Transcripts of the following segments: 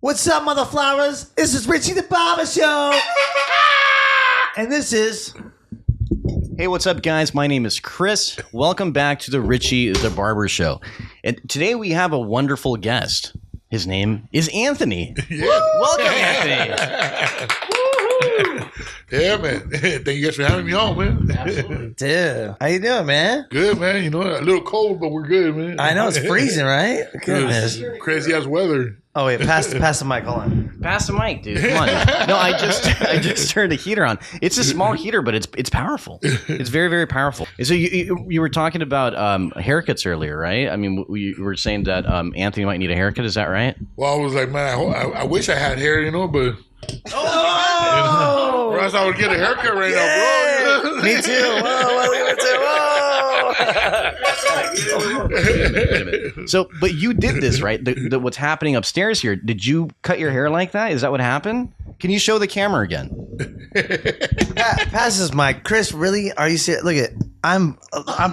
What's up, mother flowers? This is Richie the Barber Show. And this is... Hey, what's up, guys? My name is Chris. Welcome back to the Richie the Barber Show. And today we have a wonderful guest. His name is Anthony. Yeah. Welcome, Anthony. Yeah, man. Thank you guys for having me on, man. Absolutely. Dude, how you doing, man? Good, man. You know, a little cold, but we're good, man. I know, it's freezing, right? Goodness. Crazy ass weather. Oh, wait, pass the mic. Hold on. Pass the mic, dude. Come on. No, I just turned the heater on. It's a small heater, but it's powerful. It's very, very powerful. And so you were talking about haircuts earlier, right? I mean, you were saying that Anthony might need a haircut. Is that right? Well, I was like, man, I wish I had hair, you know, but... Oh! Or else I would get a haircut right now, bro. Me too. Whoa. So, but you did this, right? What's happening upstairs here? Did you cut your hair like that? Is that what happened? Can you show the camera again? Pass this mic. Chris, really? Are you serious? Look at I'm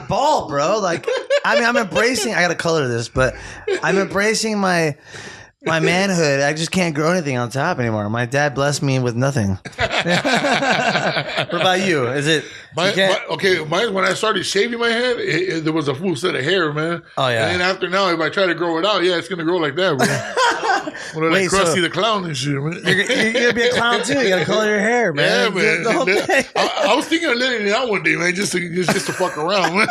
bald, bro. Like, I mean, I'm embracing. I got to color this, but I'm embracing my manhood. I just can't grow anything on top anymore. My dad blessed me with nothing. What about you? Is it? Mine, when I started shaving my head, there was a full set of hair, man. Oh, yeah. And then after now, if I try to grow it out, yeah, it's going to grow like that, bro. Like Krusty the Clown and shit, man. You're going to be a clown, too. You got to color your hair, man. Yeah, man. The whole thing. I was thinking of letting it out one day, man, just to fuck around, man.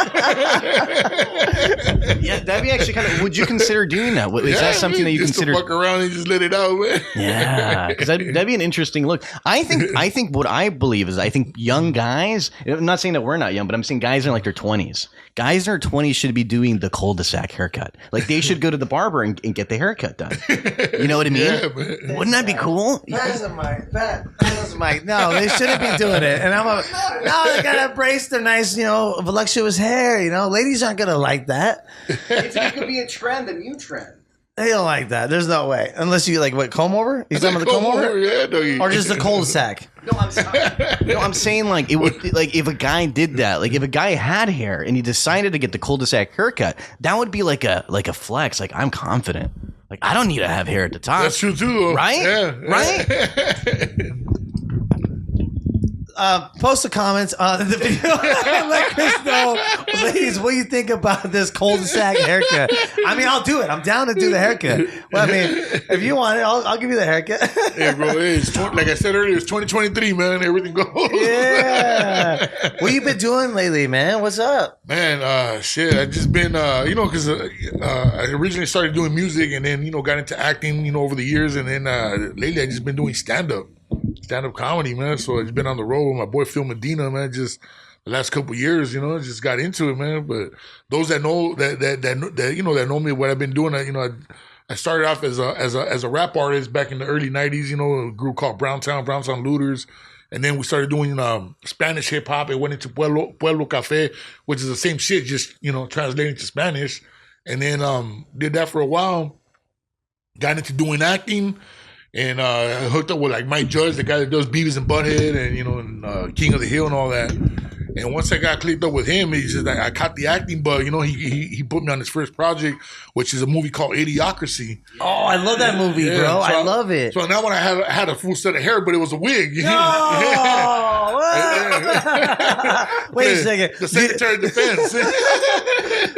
Yeah, that'd be actually kind of... Would you consider doing that? Is that something that you just consider... to fuck around and just let it out, man. Yeah, because that'd be an interesting look. I think what I believe is I think young guys, I'm not saying that we're not young, but I'm saying guys in like their 20s. Guys in their 20s should be doing the cul-de-sac haircut. Like they should go to the barber and get the haircut done. You know what I mean? Yeah, man. Wouldn't that be cool? Pass the mic. No, they shouldn't be doing it. And no, they gotta embrace their nice, voluptuous hair. Ladies aren't gonna like that. It could be a trend, a new trend. They don't like that. There's no way. Unless you comb over? You talking about the comb over? Yeah, no, or just the cul-de-sac? I'm saying like it would like if a guy did that, like if a guy had hair and he decided to get the cul-de-sac haircut, that would be like a flex. Like I'm confident. Like I don't need to have hair at the top. That's true too, right? Yeah. Right. Post the comments on the video. Let Chris know, please, what you think about this cul-de-sac haircut. I mean, I'll do it. I'm down to do the haircut. Well, I mean, if you want it, I'll give you the haircut. Hey, bro, like I said earlier, it's 2023, man. Everything goes. Yeah. What you been doing lately, man? What's up? Man, shit. I just been, because I originally started doing music and then, got into acting, over the years. And then lately I just been doing stand-up comedy, man. So I've been on the road with my boy Phil Medina, man. Just the last couple of years, just got into it, man. But those that know that know me, what I've been doing, I started off as a rap artist back in the early '90s. A group called Browntown Looters, and then we started doing Spanish hip hop. It went into Pueblo Cafe, which is the same shit, just translating to Spanish. And then did that for a while. Got into doing acting. And I hooked up with like Mike Judge, the guy that does Beavis and Butthead and King of the Hill and all that. And once I got clicked up with him, he said I caught the acting bug. He put me on his first project, which is a movie called Idiocracy. Oh, I love that movie, bro. So I love it. So now when I had a full set of hair, but it was a wig. Oh, wait a second. The Secretary of Defense.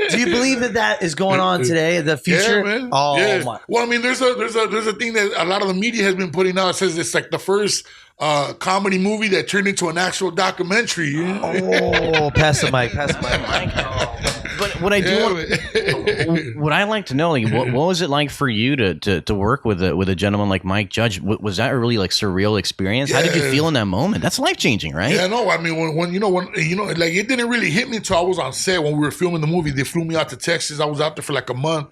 Do you believe that is going on today? The future? Yeah, man. Oh, yeah. my. Well, I mean, there's a thing that a lot of the media has been putting out. It says it's like the first comedy movie that turned into an actual documentary. Oh, pass the mic. But what I do, what I like to know, like, what was it like for you to work with a gentleman like Mike Judge? Was that a really like surreal experience? How did you feel in that moment? That's life changing, right? Yeah, no. I mean, when like it didn't really hit me until I was on set when we were filming the movie. They flew me out to Texas. I was out there for like a month.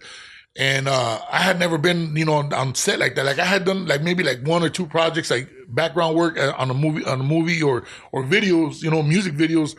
And I had never been, on set like that. Like I had done like maybe like one or two projects, like background work on a movie or videos, music videos.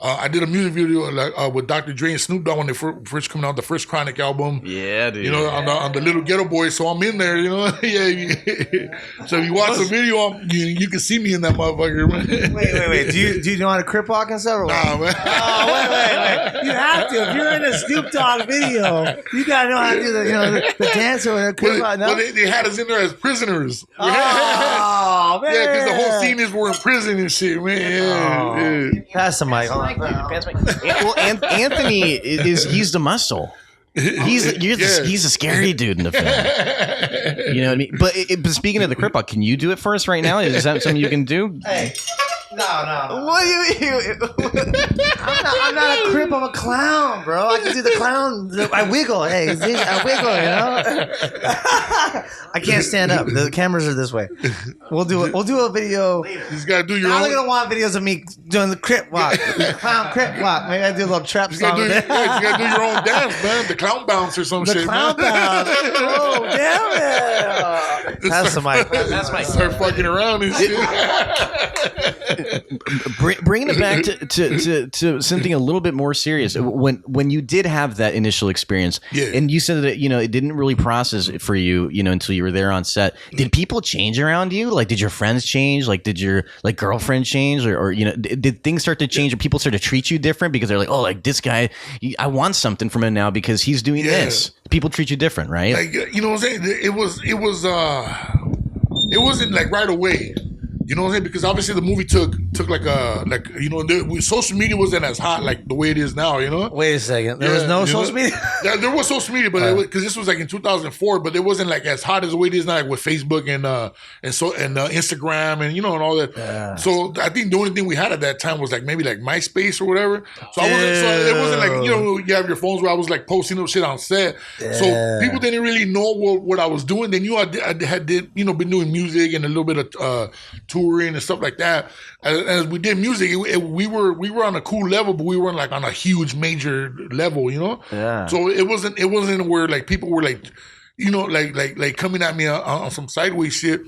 I did a music video with Dr. Dre and Snoop Dogg when they first coming out, the first Chronic album. Yeah, dude. You know, on the Little Ghetto Boys, so I'm in there, you know. Yeah. So if you watch the video, you can see me in that motherfucker, man. Wait. Do you know how to crip walk and stuff? Or what? Nah, man. Oh, wait. You have to. If you're in a Snoop Dogg video, you gotta know how to do the dance or the crip walk. No? Well, they had us in there as prisoners. Oh, man. Yeah, because the whole scene is we're in prison and shit, man. Yeah. Pass the mic. Well, Anthony he's the muscle. He's a scary dude in the film. You know what I mean? But speaking of the crip walk, can you do it for us right now? Is that something you can do? Hey. No. What do you? I'm not a crip. I'm a clown, bro. I can do the clown. I wiggle. Hey, I wiggle. You know. I can't stand up. The cameras are this way. We'll do a video. You just gotta do your Now own. they're gonna want videos of me doing the crip walk, the clown crip walk. Maybe I do a little trap You song. gotta do your own dance, man. The clown bounce or some The shit. clown man. bounce. Oh, damn it. Pass the mic. That's my Start fucking around and shit. Bringing it back to something a little bit more serious. When you did have that initial experience, and you said that it didn't really process it for you, until you were there on set. Did people change around you? Like, did your friends change? Like, did your girlfriend change, or did things start to change, or people start to treat you different because they're like, oh, like this guy, I want something from him now because he's doing this. People treat you different, right? Like, you know what I'm saying? It wasn't like right away. You know what I'm saying? Because obviously the movie took social media wasn't as hot like the way it is now. You know. Wait a second. There was no social media. Yeah, there was social media, but because this was like in 2004, but it wasn't like as hot as the way it is now, like with Facebook and Instagram and and all that. Yeah. So I think the only thing we had at that time was like maybe like MySpace or whatever. So it wasn't like you have your phones where I was like posting up shit on set. Yeah. So people didn't really know what I was doing. They knew I had been doing music and a little bit of touring and stuff like that. As we did music, we were on a cool level, but we weren't like on a huge major level, Yeah. So it wasn't where like people were like, like coming at me on some sideways shit.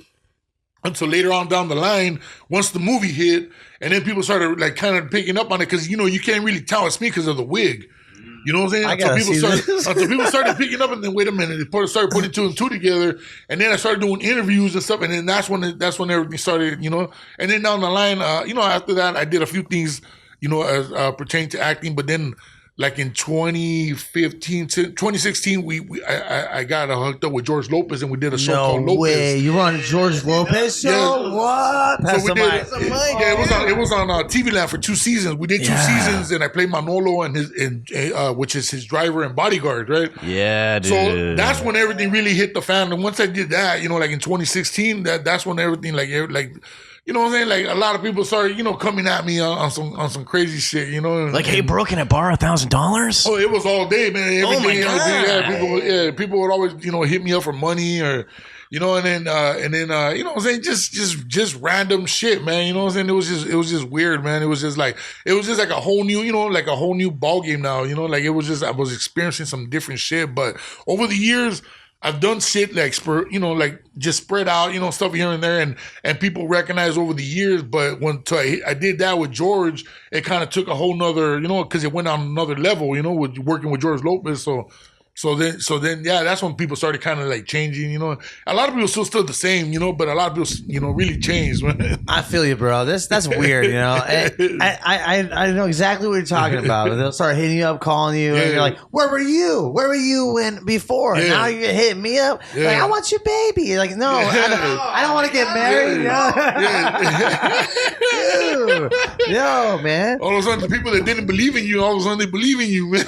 Until later on down the line, once the movie hit, and then people started like kind of picking up on it because you can't really tell it's me because of the wig. You know what I'm saying? Until people started picking up, and then wait a minute, they started putting two and two together, and then I started doing interviews and stuff, and then that's when everything started, And then down the line, after that, I did a few things, as pertaining to acting, but then. Like in 2016, I got hooked up with George Lopez and we did a show called Lopez. No way, you were on a George Lopez show? Yeah. What? So we did. It was on TV Land for 2 seasons. We did 2 seasons, and I played Manolo and which is his driver and bodyguard, right? Yeah, dude. So that's when everything really hit the fan. And once I did that, like in 2016, that's when everything like. You know what I'm saying? Like a lot of people started, coming at me on some crazy shit. Like, hey, bro, can I borrow $1,000? Oh, it was all day, man. Oh my God. People would always, hit me up for money or, and then you know what I'm saying? Just random shit, man. You know what I'm saying? It was just weird, man. It was just like a whole new, like a whole new ball game now. Like I was experiencing some different shit. But over the years, I've done shit like just spread out, stuff here and there, and people recognize over the years. But when I did that with George, it kind of took a whole nother, because it went on another level, with working with George Lopez. So then, that's when people started kind of like changing, A lot of people still the same, but a lot of people, really changed. Man. I feel you, bro. That's weird, I know exactly what you're talking about. They'll start hitting you up, calling you, and you're like, "Where were you? Where were you when before?" And now you're hitting me up, like, "I want your baby." You're like, "No, I don't want to get married." Dude, yo, man. All of a sudden, the people that didn't believe in you, all of a sudden they believe in you, man.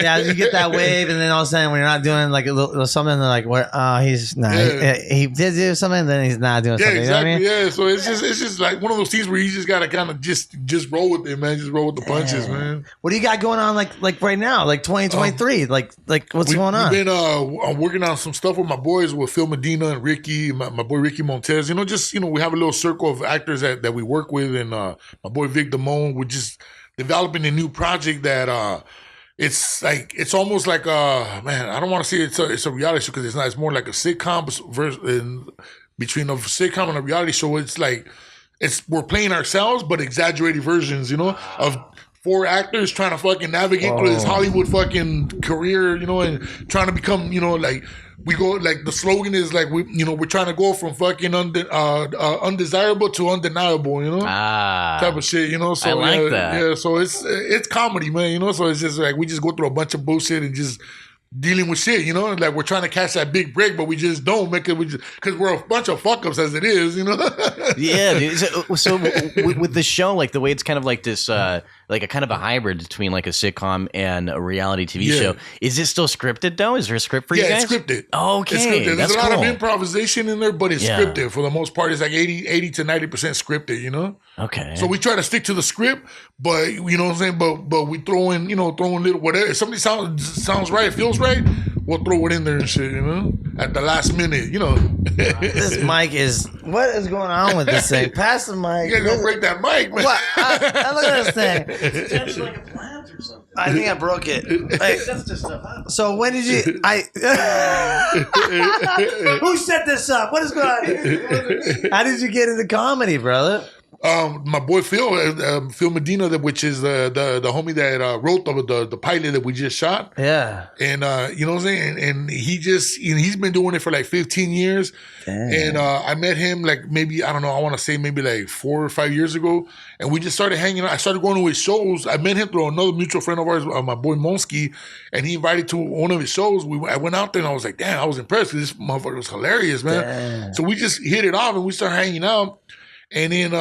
Yeah, you get that wave, and then all of a sudden when you're not doing like a little, something, they're like, "Where? He's not. He did do something, and then he's not doing something." Exactly. You know what I mean? Yeah, so it's just like one of those things where you just gotta kind of just roll with it, man. Just roll with the punches, man. What do you got going on, like right now, like 2023? Like what's going on? We've been I'm working on some stuff with my boys, with Phil Medina and Ricky, my boy Ricky Montez. We have a little circle of actors that we work with, and my boy Vic Damone. We're just developing a new project that. It's almost like man, I don't want to say it's a reality show because it's not. It's more like a sitcom between a sitcom and a reality show. It's like we're playing ourselves, but exaggerated versions, of 4 actors trying to fucking navigate through this Hollywood fucking career, you know, and trying to become, you know, like we go like the slogan is like we're trying to go from fucking undesirable to undeniable, you know, type of shit, you know. So I like that. Yeah, so it's comedy, man, you know. So it's just like we just go through a bunch of bullshit and just dealing with shit, you know, like we're trying to catch that big break, but we just don't make it. Because we're a bunch of fuck ups as it is, you know. Yeah, dude. So with the show, like the way it's kind of like this, like a kind of a hybrid between like a sitcom and a reality TV show. Is it still scripted though? Is there a script for you guys? Yeah, it's scripted. Okay, it's scripted. There's that's a lot cool. of improvisation in there, but it's scripted for the most part. It's like 80 to 90% scripted, you know. Okay. So we try to stick to the script, but you know what I'm saying. But we throw in little whatever. If something sounds right, feels right, we'll throw it in there and shit, you know, at the last minute, you know. This mic is, what is going on with this thing? Pass the mic. You gotta go break that mic, man. What? Look at this thing. It's like a plant or something. I think I broke it. Like, so when did you? Who set this up? What is going on here? How did you get into comedy, brother? My boy Phil Medina, which is the homie that wrote the pilot that we just shot. Yeah. And you know what I'm saying? And he just, you know, he's been doing it for like 15 years. Damn. And I met him like maybe, I don't know, I want to say maybe like 4 or 5 years ago. And we just started hanging out. I started going to his shows. I met him through another mutual friend of ours, my boy Monsky, and he invited to one of his shows. I went out there and I was like, damn, I was impressed because this motherfucker was hilarious, man. Damn. So we just hit it off and we started hanging out. And then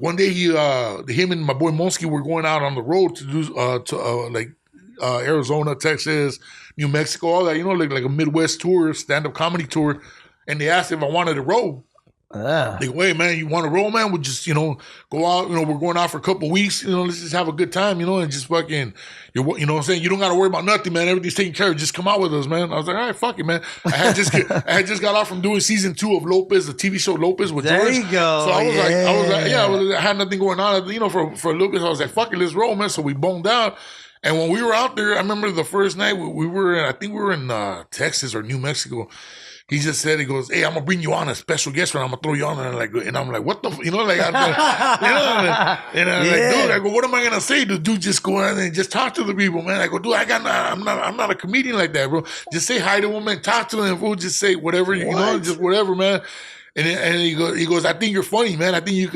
one day him and my boy Monsky were going out on the road to do Arizona, Texas, New Mexico, all that, you know, like a Midwest tour, stand-up comedy tour. And they asked if I wanted to roll. They go, hey, man, you want to roll, man? We'll just, you know, go out, you know, we're going out for a couple of weeks, you know, let's just have a good time, you know, and just fucking, you know what I'm saying? You don't got to worry about nothing, man. Everything's taken care of. Just come out with us, man. I was like, all right, fuck it, man. I had just got off from doing season 2 of Lopez, the TV show Lopez with George. There you go. So I had nothing going on, you know, for a little bit. So I was like, fuck it, let's roll, man. So we boned out. And when we were out there, I remember the first night we were in Texas or New Mexico. He just said, he goes, hey, I'm going to bring you on a special guest and I'm going to throw you on. And I'm like, what the, you know, like, and I'm like, dude, I go, what am I going to say? Dude, just go out and just talk to the people, man. I go, dude, I'm not a comedian like that, bro. Just say hi to them and talk to them, bro. Just say whatever, you know, just whatever, man. And he goes, I think you're funny, man. I think you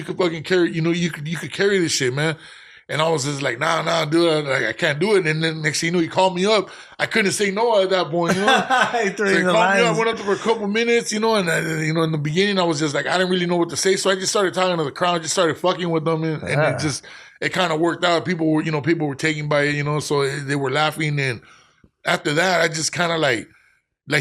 could fucking carry, you know, you could carry this shit, man. And I was just like, nah, dude, I can't do it. And then next thing you know, he called me up. I couldn't say no at that point, you know. So he called me up, I went up there for a couple minutes, you know, and you know, in the beginning, I was just like, I didn't really know what to say. So I just started talking to the crowd, just started fucking with them, and it kind of worked out. People were taken by it, you know, so they were laughing. And after that, I just kind of like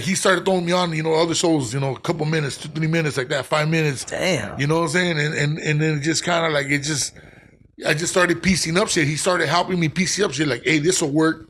he started throwing me on, you know, other shows, you know, a couple minutes, 2-3 minutes, like that, 5 minutes. Damn. You know what I'm saying? And then it just kind of like, I just started piecing up shit. He started helping me piece up shit. Like, hey, this will work.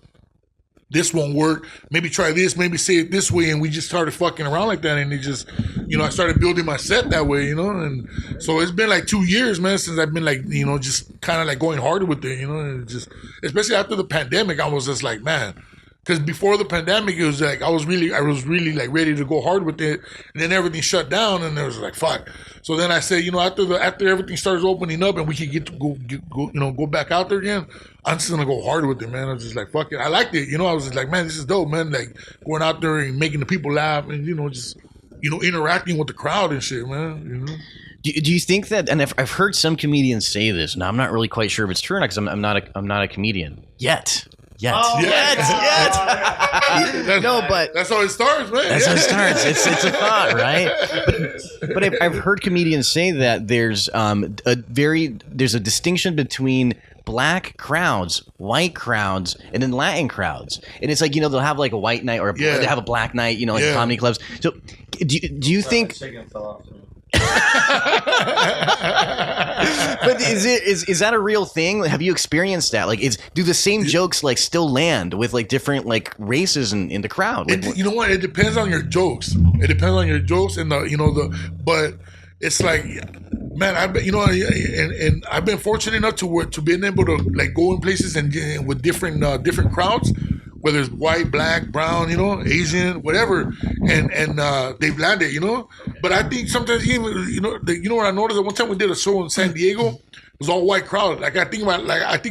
This won't work. Maybe try this. Maybe say it this way. And we just started fucking around like that. And it just, you know, I started building my set that way, you know. And so it's been like 2 years, man, since I've been like, you know, just kind of like going hard with it, you know. And just, especially after the pandemic, I was just like, man. Because before the pandemic, it was like I was really like ready to go hard with it, and then everything shut down, and it was like fuck. So then I said, you know, after everything starts opening up and we can get to go back out there again, I'm just gonna go hard with it, man. I was just like fuck it. I liked it, you know. I was just like, man, this is dope, man. Like going out there and making the people laugh, and you know, just interacting with the crowd and shit, man. You know. Do you think that? And I've heard some comedians say this. Now I'm not really quite sure if it's true or not because I'm not a comedian yet. Yet. No, but that's how it starts, man. That's how it starts. It's a thought, right? But I've heard comedians say that there's a distinction between black crowds, white crowds, and then Latin crowds. And it's like, you know, they'll have like a white night or they have a black night, you know, like comedy clubs. So do you think? But is that a real thing? Have you experienced that? Like, do the same jokes like still land with like different like races in the crowd? You know what? It depends on your jokes. It depends on your jokes and but it's like, man, and I've been fortunate enough to being able to like go in places and with different crowds whether it's white, black, brown, you know, Asian, whatever, and they've landed, you know. But I think sometimes even, you know what I noticed? That one time we did a show in San Diego. It was all white crowd. Like I think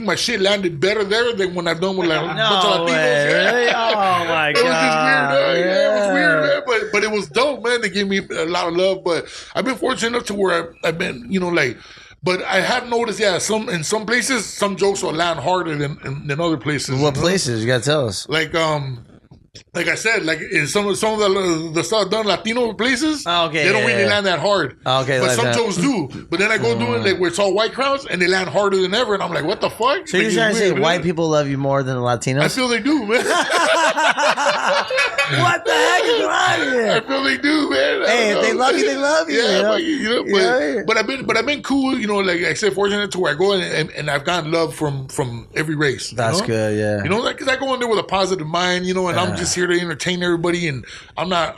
my shit landed better there than when I've done with like a bunch of Latinos. Really? Oh my It was just god! weird, it was weird, man. But it was dope, man. They gave me a lot of love. But I've been fortunate enough to where I've been, you know, like. But I have noticed, yeah, in some places, some jokes will land harder than other places. What places? You gotta tell us. Like I said, like in some of the stuff done Latino places, okay, they don't really land that hard. Okay, but like some that. jokes do. But then I go doing like where it's all white crowds and they land harder than ever, and I'm like, what the fuck? So like, you're trying to say weird, white man. people love you more than the Latinos? I feel they do, man. What the heck is going on here? I feel they do, man. Hey, if they love you, they love you. Yeah, you know? but I've been cool, you know, like I said, fortunate to where I go and I've gotten love from every race. That's you know? good, yeah. You know, like, cause I go in there with a positive mind, you know, and I'm just here to entertain everybody, and I'm not,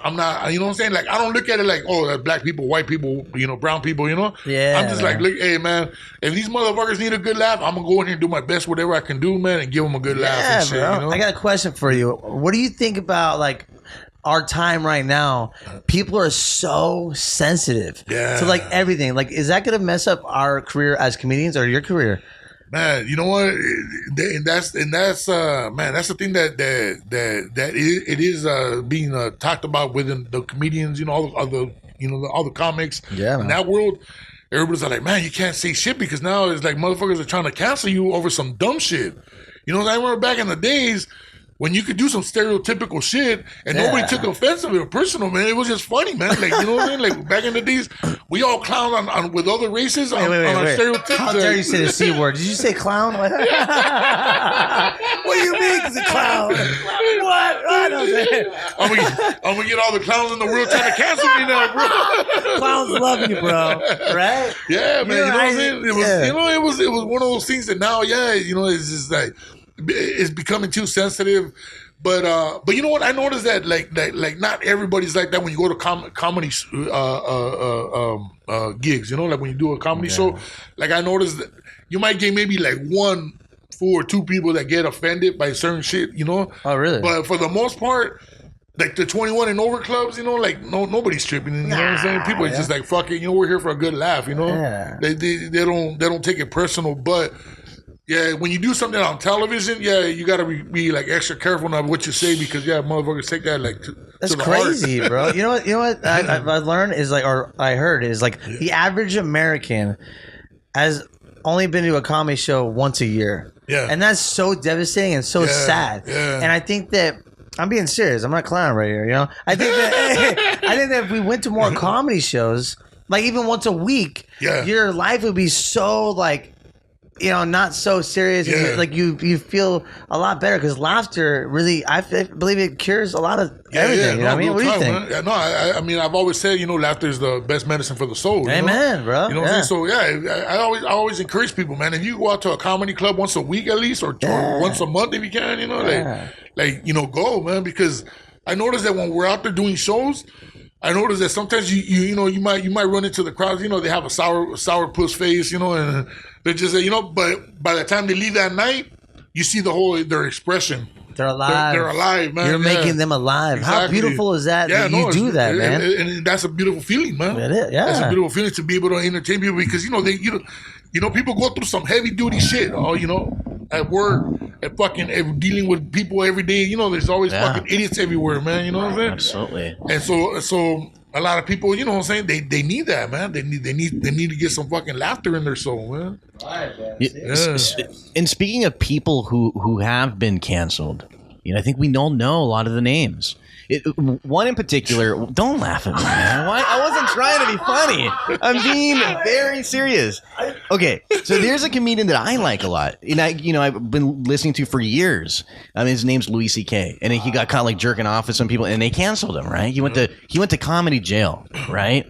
you know what I'm saying? Like, I don't look at it like, oh, black people, white people, you know, brown people, you know? Yeah, I'm just like, look, hey, man, if these motherfuckers need a good laugh, I'm gonna go in here and do my best, whatever I can do, man, and give them a good laugh Yeah, and shit, bro. you know? I got a question for you. What do you think about, like, our time right now? People are so sensitive to, like, everything. Like, is that going to mess up our career as comedians or your career? Man, you know what? And that's man. That's the thing that it is being talked about within the comedians. You know, all the comics. Yeah, man. In that world, everybody's like, man, you can't say shit because now it's like motherfuckers are trying to cancel you over some dumb shit. You know, I remember back in the days when you could do some stereotypical shit and nobody took offense of it or personal, man. It was just funny, man. Like, you know what I mean? Like, back in the days, we all clown on with other races on our stereotypes. How dare you say the C word? Did you say clown? What do you mean it's a clown? What? I'm gonna get all the clowns in the world trying to cancel me now, bro. Clowns love you, bro. Right? Yeah, man. You know what I'm saying? It was, yeah. you know, it was one of those things that now, yeah, you know, it's just like it's becoming too sensitive. But you know what? I noticed that like not everybody's like that when you go to comedy gigs. You know, like when you do a comedy show, like I noticed that you might get maybe like 1 or 2 people that get offended by certain shit. You know? Oh, really? But for the most part, like the 21 and over clubs, you know, like nobody's tripping. You know what I'm saying? People are just like, fuck it. You know, we're here for a good laugh. You know? Yeah. They don't take it personal, but. Yeah, when you do something on television, yeah, you got to be like extra careful on what you say because motherfuckers take that like that's crazy, bro. You know what? I've learned is like, or I heard is like the average American has only been to a comedy show once a year. Yeah, and that's so devastating and so sad. Yeah, and I think that. I'm being serious. I'm not clowning right here. You know, I think that if we went to more comedy shows, like even once a week, your life would be so like. You know, not so serious. And like you feel a lot better because laughter really, I believe it cures a lot of everything. You know what I mean? What do you think? No, I mean, I've always said, you know, laughter is the best medicine for the soul. Amen, bro. You know what I'm saying? So I always encourage people, man. If you go out to a comedy club once a week at least, or once a month if you can, you know, like you know, go, man. Because I noticed that when we're out there doing shows. I noticed that sometimes you know you might run into the crowds. You know, they have a sour puss face. You know, and they're just you know. But by the time they leave that night, you see their expression. They're alive. They're alive, man. You're making them alive. Exactly. How beautiful is that? Yeah, you do that, man. And that's a beautiful feeling, man. It is. Yeah, that's a beautiful feeling to be able to entertain people because you know people go through some heavy duty shit. Oh, you know, at work, at fucking dealing with people every day. You know, there's always fucking idiots everywhere, man. You know what I'm saying? Absolutely. And so a lot of people, you know what I'm saying? They need that, man. They need to get some fucking laughter in their soul, man. And speaking of people who have been canceled, you know, I think we all know a lot of the names. One in particular, don't laugh at me, man. Why? I wasn't trying to be funny. I'm being very serious. Okay, so there's a comedian that I like a lot, and I've been listening to for years. His name's Louis C.K., and he got caught like jerking off with some people, and they canceled him. Right? He went to comedy jail. Right?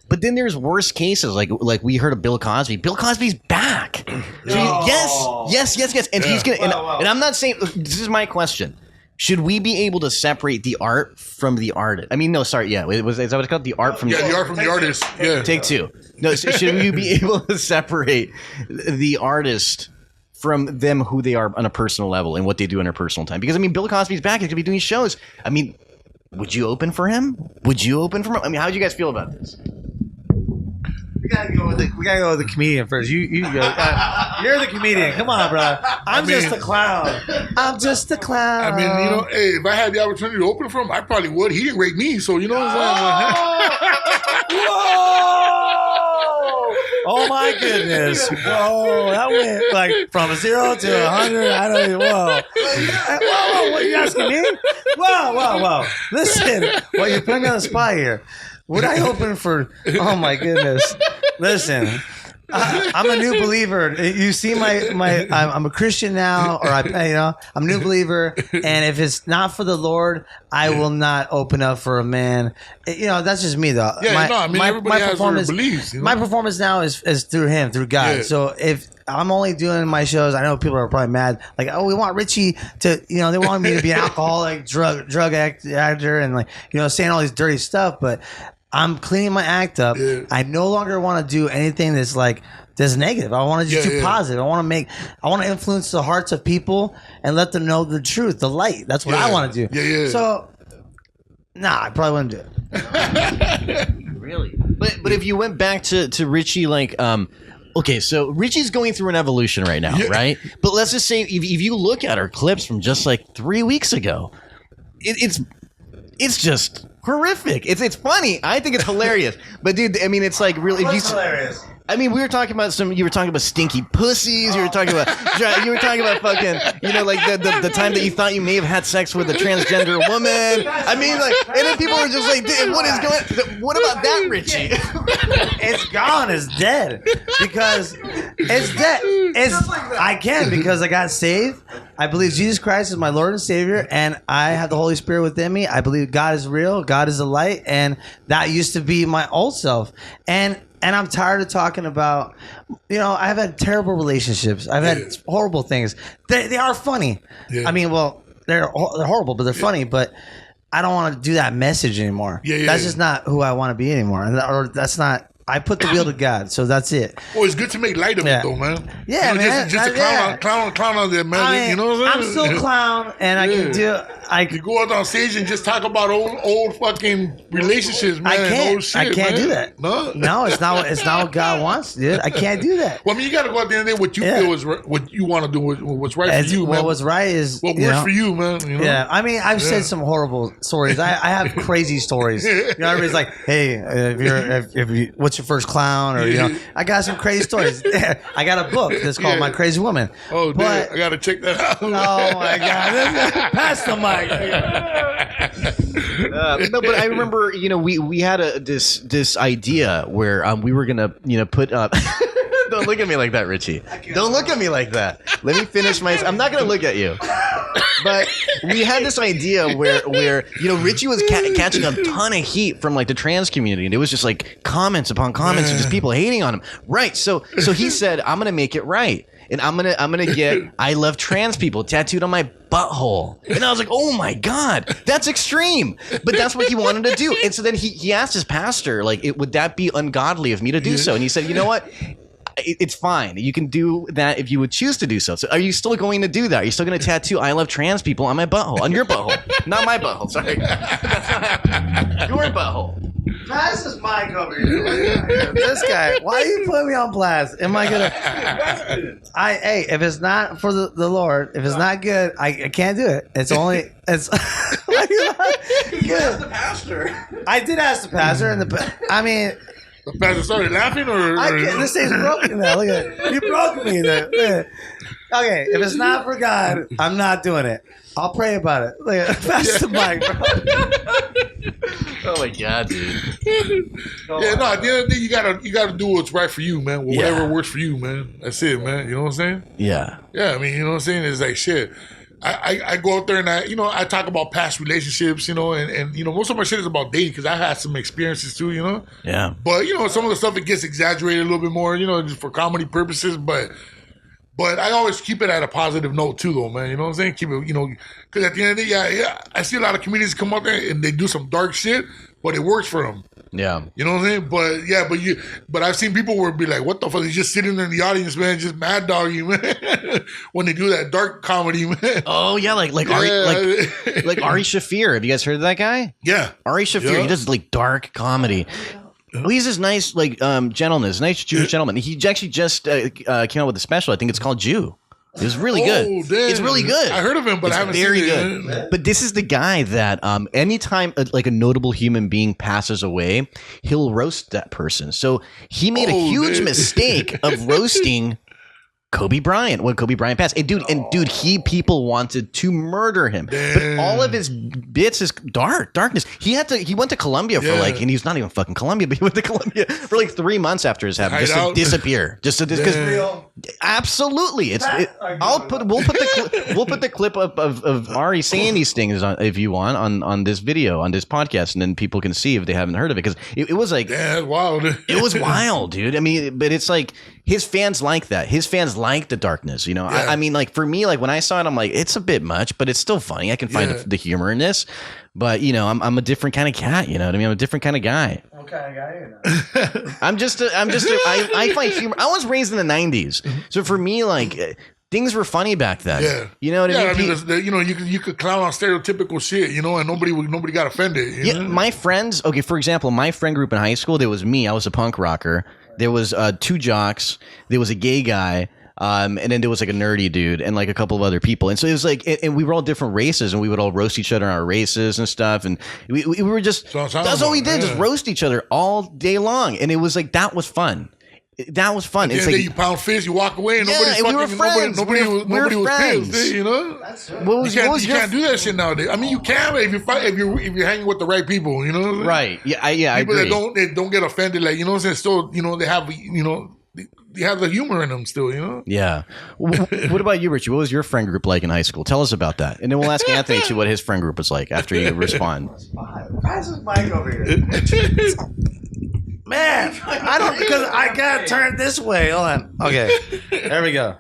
But then there's worse cases, like we heard of Bill Cosby. Bill Cosby's back. So yes, and he's gonna. And I'm not saying this is my question. Should we be able to separate the art from the artist? I mean, no, sorry. Yeah, is that what it's called? The art from the art from the artist. Yeah. Take two. No, should we be able to separate the artist from them who they are on a personal level and what they do in their personal time. Because I mean, Bill Cosby's back. He's gonna be doing shows. I mean, would you open for him? Would you open for him? I mean, how do you guys feel about this? We gotta go with the comedian first. You go. You're the comedian. Come on, bro. I'm just a clown. I'm just a clown. I mean, you know, hey, if I had the opportunity to open for him, I probably would. He didn't rate me, so you know what I'm saying? Whoa! Oh my goodness! Whoa, that went like from 0 to 100. I don't even. Whoa! Whoa! What are you asking me? Whoa! Listen, well, you're putting me on the spot here. Would I open for? Oh my goodness! Listen, I'm a new believer. You see I'm a Christian now, or I'm a new believer. And if it's not for the Lord, I will not open up for a man. That's just me though. Yeah, everybody has their beliefs. You know? My performance now is through Him, through God. Yeah. So if I'm only doing my shows, I know people are probably mad. Like, oh, we want Richie to, they want me to be an alcoholic, drug actor, and like, saying all these dirty stuff, but. I'm cleaning my act up. Yeah. I no longer want to do anything that's negative. I want to just do positive. I want to influence the hearts of people and let them know the truth, the light. That's what I want to do. Yeah. So, I probably wouldn't do it. Really? But if you went back to Richie, like, okay, so Richie's going through an evolution right now, right? But let's just say if you look at our clips from just like 3 weeks ago, it's just horrific. It's funny. I think it's hilarious. But dude, I mean, it's like really. What's hilarious? I mean, we were talking about you were talking about stinky pussies. You were talking about fucking, like the time that you thought you may have had sex with a transgender woman. I mean, like, and then people were just like, what is going? What about that, Richie? It's gone. It's dead because it's dead. Because I got saved. I believe Jesus Christ is my Lord and Savior, and I have the Holy Spirit within me. I believe God is real. God is a light, and that used to be my old self. And I'm tired of talking about, I've had terrible relationships. I've had horrible things. They are funny. Yeah. I mean, well, they're horrible, but they're funny. But I don't want to do that message anymore. That's just not who I want to be anymore. Or that's not. I put the wheel to God, so that's it. Well, it's good to make light of it, though, man. Yeah, man. Just a clown on there, man. You know what I'm saying? I'm still a clown, and I can do. You go out on stage and just talk about old fucking relationships, man. I can't. Old shit, I can't do that. No, it's not what God wants, dude. I can't do that. Well, I mean, you got to go out there and do what you feel is what you want to do, what's right for you, man. What's right is what works for you, man. Yeah, I mean, I've said some horrible stories. I have crazy stories. Everybody's like, "Hey, what's your first clown?" Or I got some crazy stories. I got a book that's called My Crazy Woman. Oh, dude, I got to check that out. Oh my God! Pass the mic. No, but I remember, we had this idea where we were gonna, put up. Don't look at me like that, Richie. Don't look at me like that. Let me finish I'm not gonna look at you. But we had this idea where Richie was catching a ton of heat from like the trans community, and it was just like comments upon comments and just people hating on him. Right. So he said, I'm gonna make it right. And I'm gonna get "I love trans people" tattooed on my butthole. And I was like, oh my God, that's extreme. But that's what he wanted to do. And so then he asked his pastor, like, would that be ungodly of me to do so? And he said, you know what? It's fine. You can do that if you would choose to do so. So are you still going to do that? Are you still going to tattoo "I love trans people" on my butthole? On your butthole. Not my butthole. Sorry. That's not happening. Your butthole. Pass this mic over here. This guy. Why are you putting me on blast? Am I gonna? Hey, if it's not for the Lord, if it's not good, I can't do it. It's only. It's. Why you asked the pastor. I did ask the pastor, and the pastor started laughing, or this thing's broken now. Look at it. You broke me there. Okay, if it's not for God, I'm not doing it. I'll pray about it. Look at pass the mic, bro. Oh my God, dude. At the end of the day, you gotta do what's right for you, man. Whatever works for you, man. That's it, man. You know what I'm saying? Yeah. Yeah, I mean, you know what I'm saying? It's like shit. I go out there and I talk about past relationships, and most of my shit is about dating because I had some experiences too, Yeah. But some of the stuff, it gets exaggerated a little bit more, just for comedy purposes. But But I always keep it at a positive note too, though, man. You know what I'm saying? Keep it, because at the end of the day, yeah, I see a lot of comedians come up there and they do some dark shit, but it works for them. Yeah. You know what I'm saying? But I've seen people where be like, what the fuck? He's just sitting there in the audience, man, just mad dog you, man. When they do that dark comedy, man. Oh yeah, like Ari, like Ari Shaffir. Have you guys heard of that guy? Yeah. Ari Shaffir. He does like dark comedy. Well, he's this nice gentleman, this nice Jewish gentleman. He actually just came out with a special. I think it's called Jew. It's really good. Damn. It's really good. I heard of him, but I haven't very seen good. it. But this is the guy that anytime a notable human being passes away, he'll roast that person. So he made a huge mistake of roasting Kobe Bryant when Kobe Bryant passed. And dude, people wanted to murder him. Damn. But all of his bits is darkness. He went to Colombia for and he's not even fucking Colombia, but he went to Colombia for like 3 months after his happened, just to disappear. Because absolutely. We'll put the clip of Ari saying these things if you want on this video, on this podcast, and then people can see if they haven't heard of it. Because it was like that's wild. It was wild, dude. I mean, but it's like his fans like that. His fans like the darkness, Yeah. I mean, like for me, like when I saw it, I'm like, it's a bit much, but it's still funny. I can find the humor in this. But I'm a different kind of cat. You know what I mean? I'm a different kind of guy. What kind of guy are you? I find humor. I was raised in the 90s, so for me, like things were funny back then. Yeah, you know what I mean. You could clown on stereotypical shit, and nobody got offended. You know? My friends. Okay, for example, my friend group in high school, there was me. I was a punk rocker. There was 2 jocks. There was a gay guy. And then there was like a nerdy dude and like a couple of other people. And so it was like, and we were all different races and we would all roast each other on our races and stuff. And we were just, that's all we did, just roast each other all day long. And it was like, that was fun. That was fun. It's like you pound fist, you walk away, and nobody was pissed. You know, you can't do that shit nowadays. I mean, you can if you're hanging with the right people. You know, right? Yeah, I agree. People that don't get offended, like still, they have they have the humor in them still. Yeah. What about you, Richie? What was your friend group like in high school? Tell us about that, and then we'll ask Anthony too what his friend group was like after you respond. Pass this mic over here. Man, I don't, because I gotta turn it this way. Hold on. Okay, there we go.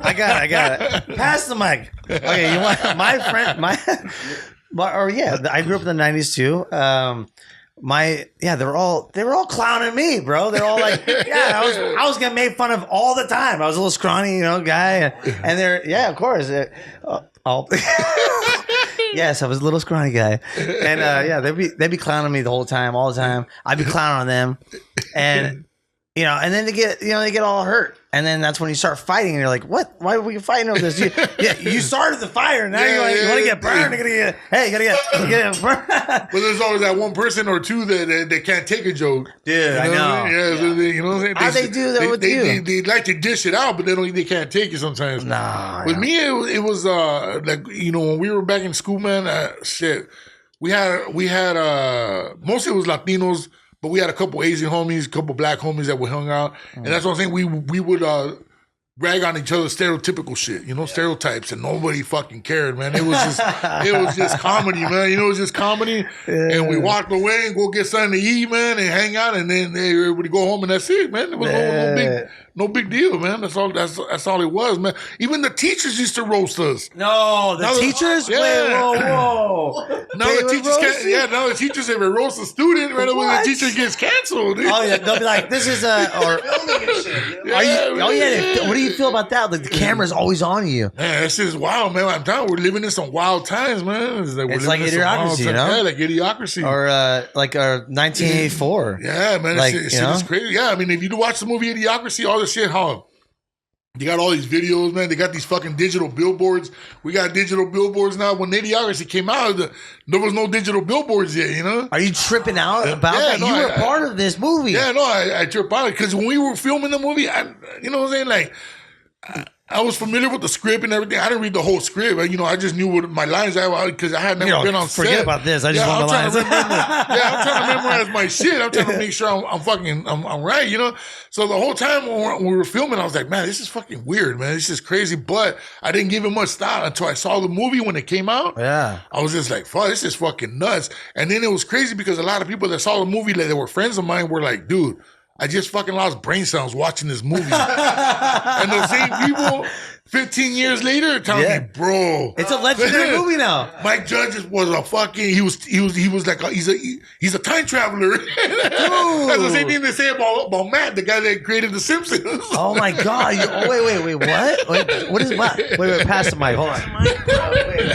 I got it. Pass the mic. Okay, you want my friend? I grew up in the '90s too. They were all clowning me, bro. They're all like, I was getting made fun of all the time. I was a little scrawny, guy, and they're, of course. Yes, I was a little scrawny guy, and they'd be clowning me the whole time, all the time. I'd be clowning on them, and and then they get all hurt, and then that's when you start fighting, and you're like, what? Why are we fighting over this? You started the fire, and now you want to get burned. You gotta get burned. But there's always that one person or two that can't take a joke. Dude, I know. You know what I'm saying? How they do that with you? They like to dish it out, but they can't take it sometimes. Nah. With me, it was like when we were back in school, man. We had mostly it was Latinos. But we had a couple Asian homies, a couple black homies that we hung out. And that's what I'm saying. We would rag on each other's stereotypical shit, stereotypes, and nobody fucking cared, man. It was just comedy, man. It was just comedy. Yeah. And we walked away and go get something to eat, man, and hang out, and then everybody go home, and that's it, man. It was no big deal, man. That's all it was, man. Even the teachers used to roast us. No, the teachers? Yeah. Wait, whoa. Now the teachers can't. Now the teachers, if it roast a student, right away the teacher gets canceled. Dude. Oh yeah, they'll be like, "This is or filming and shit." What do you feel about that? Like the camera's always on you. Man, that's just wild, man. I'm telling you, we're living in some wild times, man. It's like Idiocracy, Yeah, like Idiocracy, or like 1984. Yeah, man, it's crazy. Yeah, I mean, if you watch the movie Idiocracy, all the shit, how you got all these videos, man. They got these fucking digital billboards. We got digital billboards now. When Idiocracy came out, there was no digital billboards yet, Are you tripping out about that? No, you were part of this movie. Yeah, no, I trip out because when we were filming the movie, you know what I'm saying? Like, I was familiar with the script and everything. I didn't read the whole script. I just knew what my lines are because I had never been on set. Forget about this. I just want the lines. I'm trying to memorize my shit. I'm trying to make sure I'm right, So the whole time when we were filming, I was like, man, this is fucking weird, man. This is crazy. But I didn't give it much thought until I saw the movie when it came out. Yeah. I was just like, fuck, this is fucking nuts. And then it was crazy because a lot of people that saw the movie, like, they were friends of mine, were like, dude, I just fucking lost brain cells watching this movie. And those same people 15 years later telling me, bro, it's a legendary movie now. Mike Judge was a fucking he was like he's a time traveler. That's the same thing they say about Matt, the guy that created The Simpsons. Oh my god! Wait, what? What is what? Wait, pass the mic. Hold on.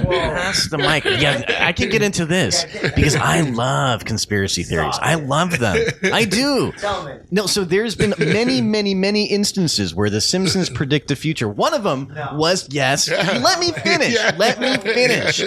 Pass the mic. Yeah, I can get into this because I love conspiracy theories. I love them. I do. Tell me. No, so there's been many instances where The Simpsons predict the future. One of them was, yes, let me finish. Let me finish.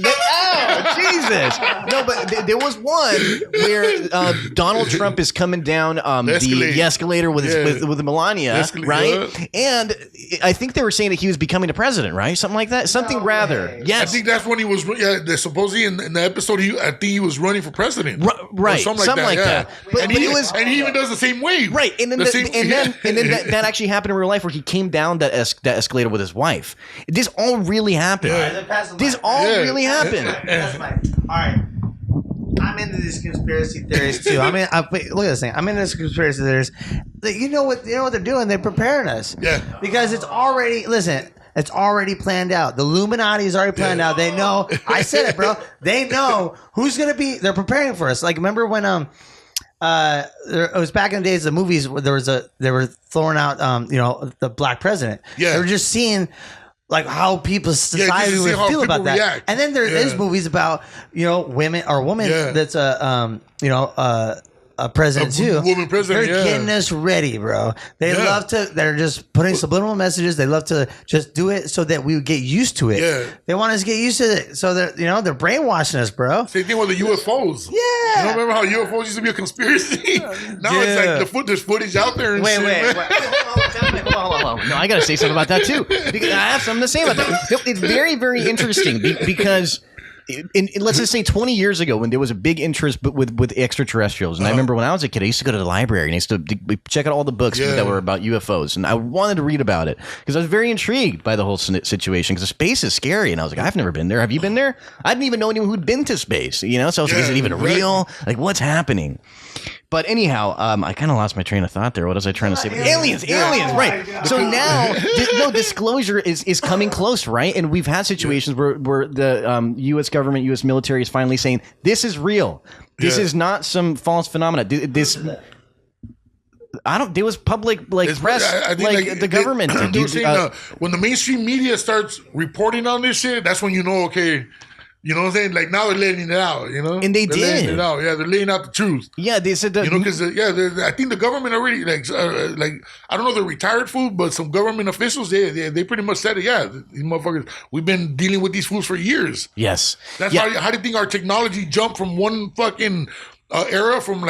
Oh, Jesus. No, but there was one where Donald Trump is coming down the escalator with Melania, right? And I think they were saying that he was becoming the president, right? Something like that. Something rather. Yes. I think that's when he was, supposedly in the episode, I think he was running for president. Right. Something like that. And he even does the same wave. Right. And then that actually happened in real life where he came down that escalator with his wife. This all really happened. This all really happened. All right. I'm into these conspiracy theories too. I mean, look at this thing. I'm into these conspiracy theories. You know what they're doing? They're preparing us. Yeah. Because it's already planned out. The Illuminati is already planned out. They know. I said it, bro. They know who's gonna be. They're preparing for us. Like, remember when it was back in the days of the movies where they were throwing out the black president. Yeah. They were just seeing like how society would feel about that. React. And then there is movies about women or woman that's a president too. Woman president. They're getting us ready, bro. They love to. They're just putting subliminal messages. They love to just do it so that we would get used to it. Yeah. They want us to get used to it. So they're brainwashing us, bro. Same thing with the UFOs. Yeah. You don't remember how UFOs used to be a conspiracy? Now it's like there's footage out there. And Wait. Hold on. No, I got to say something about that too because I have something to say about that. It's very, very interesting because. Let's just say 20 years ago when there was a big interest with extraterrestrials. And I remember when I was a kid, I used to go to the library and I used to check out all the books that were about UFOs. And I wanted to read about it because I was very intrigued by the whole situation because space is scary. And I was like, I've never been there. Have you been there? I didn't even know anyone who'd been to space. So I was like, is it even real? Like, what's happening? But anyhow, I kind of lost my train of thought there. What was I trying to say? Aliens, right. So now, disclosure is coming close, right? And we've had situations where the U.S. government, U.S. military is finally saying, this is real. This is not some false phenomena. There was public press, I think, the government. When the mainstream media starts reporting on this shit, that's when okay. You know what I'm saying? Like now they're letting it out, And they're letting it out. Yeah, they're laying out the truth. Yeah, they said that. Because I think the government already I don't know if they're retired fools, but some government officials they pretty much said it. Yeah, these motherfuckers. We've been dealing with these fools for years. Yes, that's how do you think our technology jumped from one fucking era from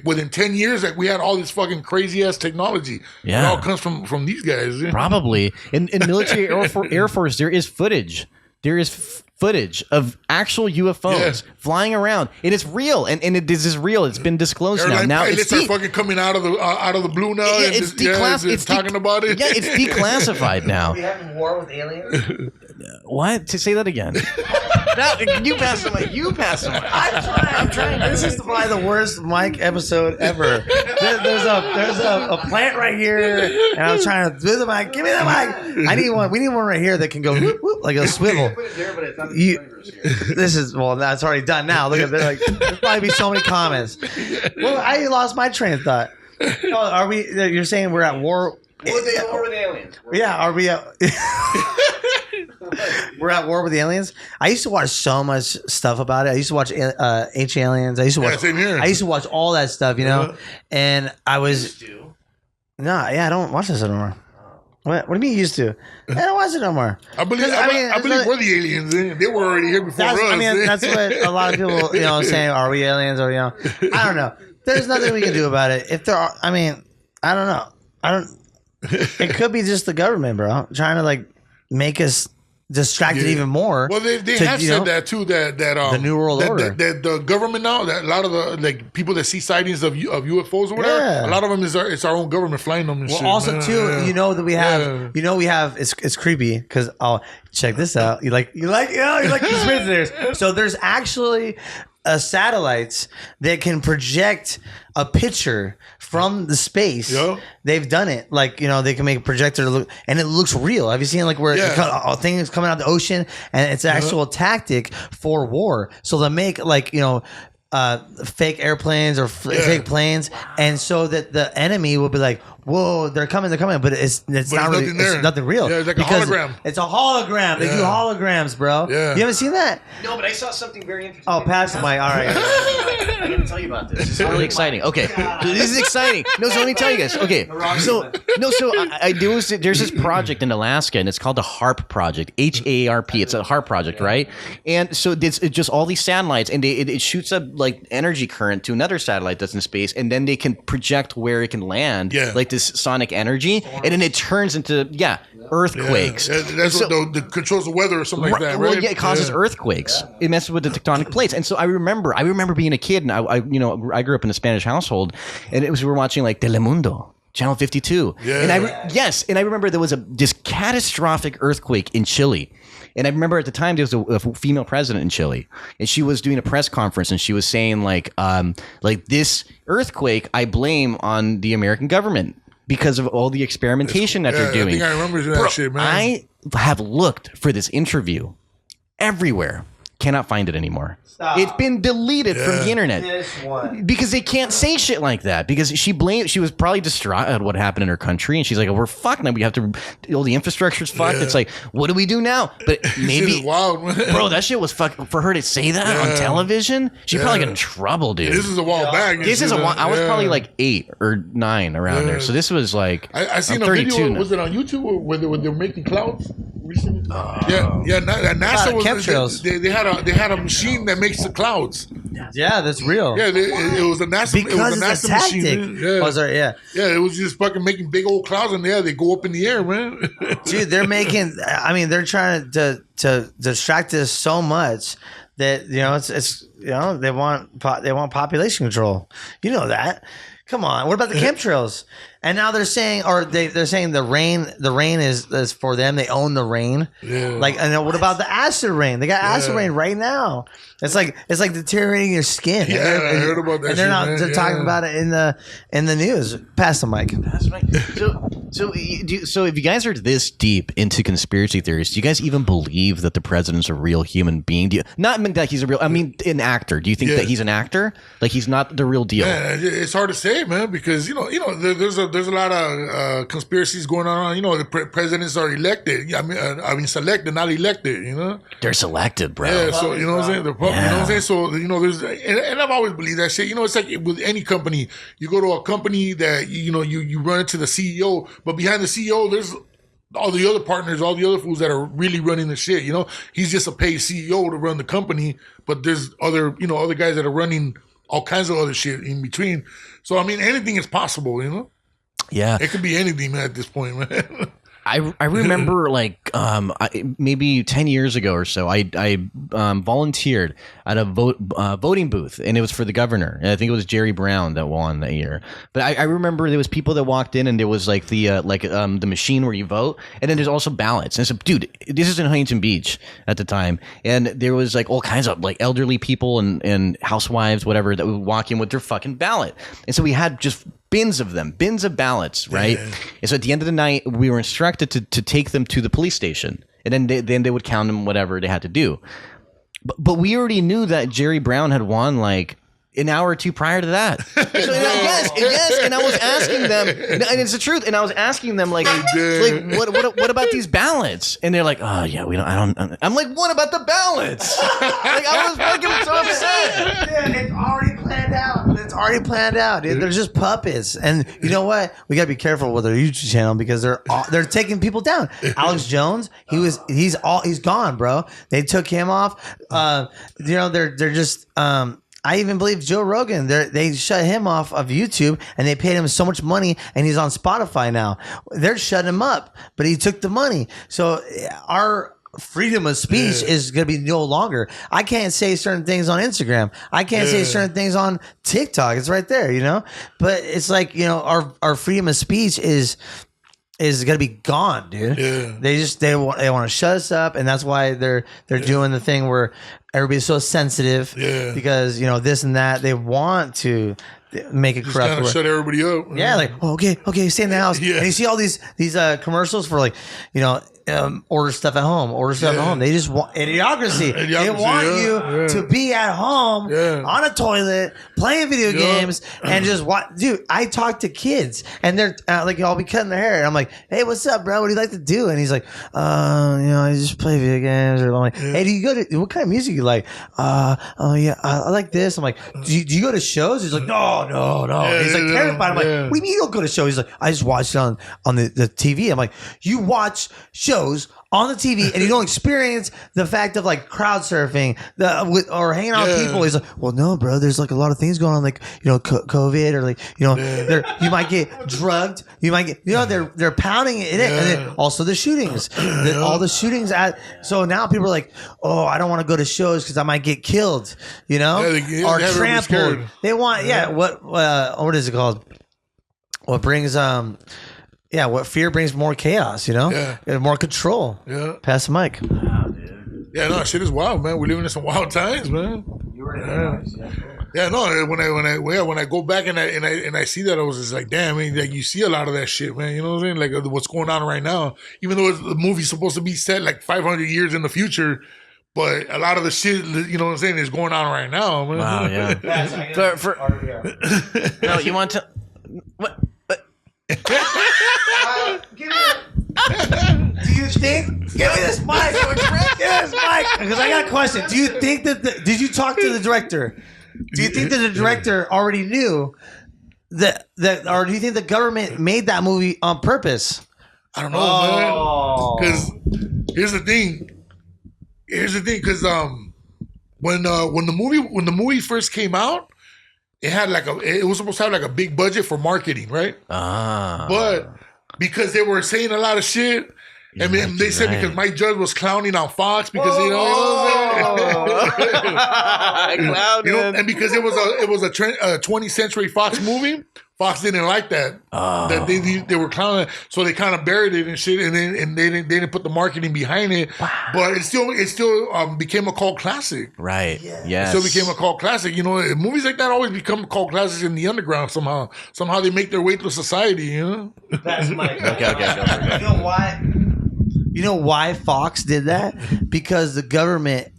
within 10 years we had all this fucking crazy ass technology. Yeah, it all comes from these guys. Probably in military Air Force there is footage. There is footage of actual UFOs flying around, and it's real, and this is real. It's been disclosed now. Now pilots are fucking coming out of the blue now. Yeah, it's declassified. It's talking about it. Yeah, it's declassified now. Are we having war with aliens? What? To say that again? You pass the mic. I'm trying. This is probably the worst mic episode ever. There's a plant right here, and I'm trying to do the mic. Give me the mic. I need one. We need one right here that can go whoop, whoop, like a swivel. This is that's already done now. Look at there'll probably be so many comments. Well, I lost my train of thought. Are we? You're saying we're at war? War with aliens. Yeah, are we? We're at war with the aliens. I used to watch so much stuff about it. I used to watch Ancient Aliens. I used to watch. Same here. I used to watch all that stuff, and I was. I don't watch this anymore. What do you mean you used to? I don't watch it no more. I believe we're the aliens. They were already here before us. I mean, that's what a lot of people, saying, are we aliens? Or, I don't know. There's nothing we can do about it. If there are, I mean, I don't know. It could be just the government, bro, trying to make us distracted even more. Well, they have said that too. That the New World Order. That the government now, that a lot of the people that see sightings of UFOs or whatever, a lot of them it's our own government flying them. And shit, also too, that we have, we have. It's creepy because check this out. You like conspiracy theories. So there's actually satellites that can project a picture from the space. Yep. They've done it. Like, they can make a projector look, and it looks real. Have you seen like where things coming out of the ocean, and it's an actual tactic for war. So they make like, fake airplanes or fake planes, and so that the enemy will be like, whoa, they're coming, but it's not really, it's nothing real. Yeah, it's like a hologram. It's a hologram. They do holograms, bro. Yeah. You haven't seen that? No, but I saw something very interesting. Oh, pass the mic. All right. I didn't tell you about this. This is really exciting. Okay, so this is exciting. No, so let me tell you guys. Okay, there's this project in Alaska, and it's called the HARP project. HARP. It's a HARP project, right? And so it's just all these satellites, and it shoots up like energy current to another satellite that's in space, and then they can project where it can land, like this sonic energy, and then it turns into earthquakes. Yeah. That's what the controls the weather or something like that, right? Well, it causes earthquakes. It messes with the tectonic plates. And so I remember being a kid, and I grew up in a Spanish household, and we were watching like Telemundo, Channel 52. Yeah. And I remember there was this catastrophic earthquake in Chile. And I remember at the time there was a female president in Chile, and she was doing a press conference, and she was saying like this earthquake I blame on the American government because of all the experimentation that they're doing. I think I remember that shit, man. I have looked for this interview everywhere. Cannot find it anymore. Stop. It's been deleted from the internet. This one. Because they can't say shit like that. Because she was probably distraught at what happened in her country, and she's like, oh, we're fucked now. We have to, all the infrastructure's fucked. It's like, what do we do now? But maybe, shit is wild, man. Bro, that shit was fucked. For her to say that on television, she probably got in trouble, dude. This is a while back. I was probably like 8 or 9 around there. So this was like, I seen a video. now. Was it on YouTube where they were making clouds recently? NASA was chemtrails. They had a machine that makes the clouds. Yeah, that's real. Yeah, it was a NASA. Because it's a tactic. machine. Yeah. Oh, sorry, yeah. Yeah, it was just fucking making big old clouds in there. They go up in the air, man. Dude, they're making. I mean, they're trying to distract us so much that it's they want population control. You know that. Come on. What about the chemtrails? And now they're saying, they're saying the rain is for them. They own the rain. Yeah. Like, and what about the acid rain? They got acid rain right now. It's like deteriorating your skin. Yeah, I heard about that. And they're talking about it in the news. Pass the mic. That's right. So if you guys are this deep into conspiracy theories, do you guys even believe that the president's a real human being? Not that he's an actor. Do you think that he's an actor? Like he's not the real deal? Yeah, it's hard to say, man, because there's a lot of conspiracies going on. The presidents are elected. I mean, selected, not elected. They're selected, bro. Yeah, so you know what I'm saying. You know what I'm saying. So there's, and I've always believed that shit. It's like with any company, you go to a company that you run into the CEO, but behind the CEO, there's all the other partners, all the other fools that are really running the shit. He's just a paid CEO to run the company, but there's other guys that are running all kinds of other shit in between. So I mean, anything is possible. Yeah, it could be anything, man, at this point, man. I remember like maybe 10 years ago or so, I volunteered at a voting booth, and it was for the governor. And I think it was Jerry Brown that won that year. But I remember there was people that walked in, and there was like the machine where you vote, and then there's also ballots. And I said, dude, this is in Huntington Beach at the time, and there was like all kinds of like elderly people and housewives, whatever, that would walk in with their fucking ballot. And so we had just bins of ballots, right? Yeah. And so at the end of the night, we were instructed to take them to the police station, and then they would count them, whatever they had to do. But we already knew that Jerry Brown had won like an hour or two prior to that. So, yes, and I was asking them, and it's the truth, and I was asking them like what about these ballots? And they're like, oh yeah, I'm like, what about the ballots? Like I was fucking so upset. Dude, it's already planned out. Dude. They're just puppets. And you know what? We gotta be careful with their YouTube channel because they're taking people down. Alex Jones, he's gone, bro. They took him off. They're just I even believe Joe Rogan, they shut him off of YouTube, and they paid him so much money, and he's on Spotify now. They're shutting him up, but he took the money. So our freedom of speech is going to be no longer. I can't say certain things on Instagram. I can't say certain things on TikTok. It's right there, But it's like, our freedom of speech is going to be gone, dude. Yeah. They want to shut us up, and that's why they're doing the thing where everybody's so sensitive because this and that. They want to make it corrupt. Kind of shut everybody up. Yeah, like okay, stay in the house. And you see all these commercials for like order stuff at home. They just want idiocracy. They want you to be at home on a toilet playing video games and just watch. Dude, I talk to kids and they're like, I'll be cutting their hair and I'm like, hey, what's up, bro? What do you like to do? And he's like, I just play video games. Or I'm like, hey, do you go to what kind of music you like? I like this. I'm like, do you go to shows? He's like, no. He's like terrified. I'm like, what do you mean you don't go to shows? He's like, I just watch it on the TV. I'm like, you watch shows on the TV and you don't experience the fact of like crowd surfing or hanging out with people. He's like, well, no, bro, there's like a lot of things going on, like COVID or like you might get drugged, you might get they're pounding it in, and then also the shootings, all the shootings so now people are like, oh, I don't want to go to shows because I might get killed, or trampled. They want what is it called? What brings what fear brings more chaos, and more control. Yeah. Pass the mic. Wow, dude. Yeah, no, shit is wild, man. We're living in some wild times, man. When I go back and I see that, I was just like, damn, like you see a lot of that shit, man. You know what I'm saying? Like what's going on right now. Even though the movie's supposed to be set like 500 years in the future, but a lot of the shit, you know what I'm saying, is going on right now, man. Wow, yeah. No, you want to what? Do you think? Give me this mic. Give me this mic. Because I got a question. Do you think that? Did you talk to the director? Do you think that the director already knew that, or do you think the government made that movie on purpose? I don't know, man. Because here's the thing. Because when the movie first came out, it was supposed to have like a big budget for marketing, right? But because they were saying a lot of shit, and then they said because Mike Judge was clowning on Fox because and because it was a 20th Century Fox movie. Fox didn't like that. That they were clowning, so they kind of buried it and shit, and then they didn't put the marketing behind it. Wow. But it still became a cult classic. Right. Yeah. It still became a cult classic. Movies like that always become cult classics in the underground somehow. Somehow they make their way through society. That's my okay. You know why? You know why Fox did that? Because the government.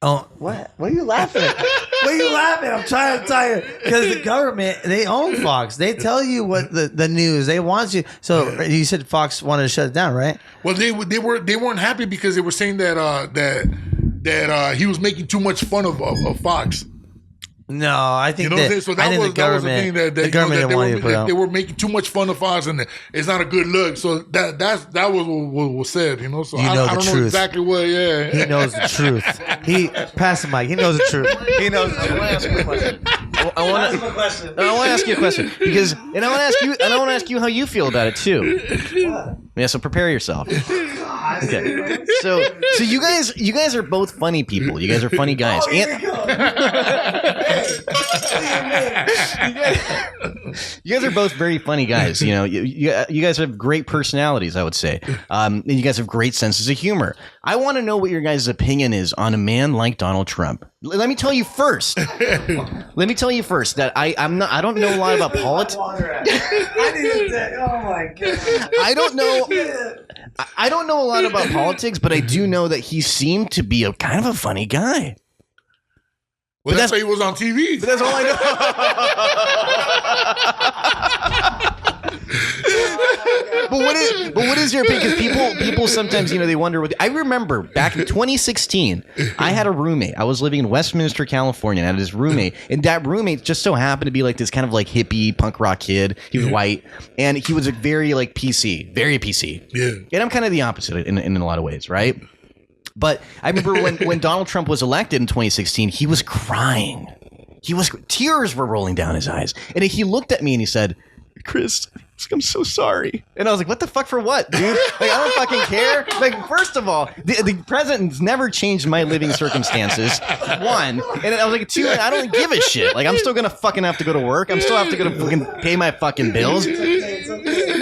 Oh, what? What are you laughing at? What are you laughing at? I'm trying to tell you. Because the government, they own Fox. They tell you what the news. They want you. So you said Fox wanted to shut it down, right? Well, they weren't happy because they were saying that he was making too much fun of Fox. No, I think so that was the thing that the government didn't want you to put out. They were making too much fun of Fox, and it's not a good look. So that was what was said, So I don't know exactly what. Yeah, he knows the truth. He pass the mic. He knows the truth. He knows. I want to ask you a question. I want to ask you a question because, and I want to ask you how you feel about it too. Yeah, so prepare yourself. Okay. So you guys are both funny people. You guys are funny guys. You guys are both very funny guys. You guys have great personalities, I would say. And you guys have great senses of humor. I want to know what your guys' opinion is on a man like Donald Trump. Let me tell you first. That I don't know a lot about politics. Oh my god. I don't know a lot about politics, but I do know that he seemed to be a kind of a funny guy. Well, that's why he was on TV. But that's all I know. But what is your opinion? Because people sometimes they wonder what. I remember back in 2016, I had a roommate. I was living in Westminster, California, and I had this roommate, and that roommate just so happened to be like this kind of like hippie punk rock kid. He was white, and he was very like PC, very PC. Yeah, and I'm kind of the opposite in a lot of ways, right? But I remember when Donald Trump was elected in 2016, he was crying. Tears were rolling down his eyes, and he looked at me and he said, "Chris, I'm so sorry." And I was like, what the fuck for what, dude? Like, I don't fucking care. Like, first of all, the president's never changed my living circumstances. One. And I was like, two, I don't give a shit. Like, I'm still gonna fucking have to go to work. I'm still have to go to fucking pay my fucking bills.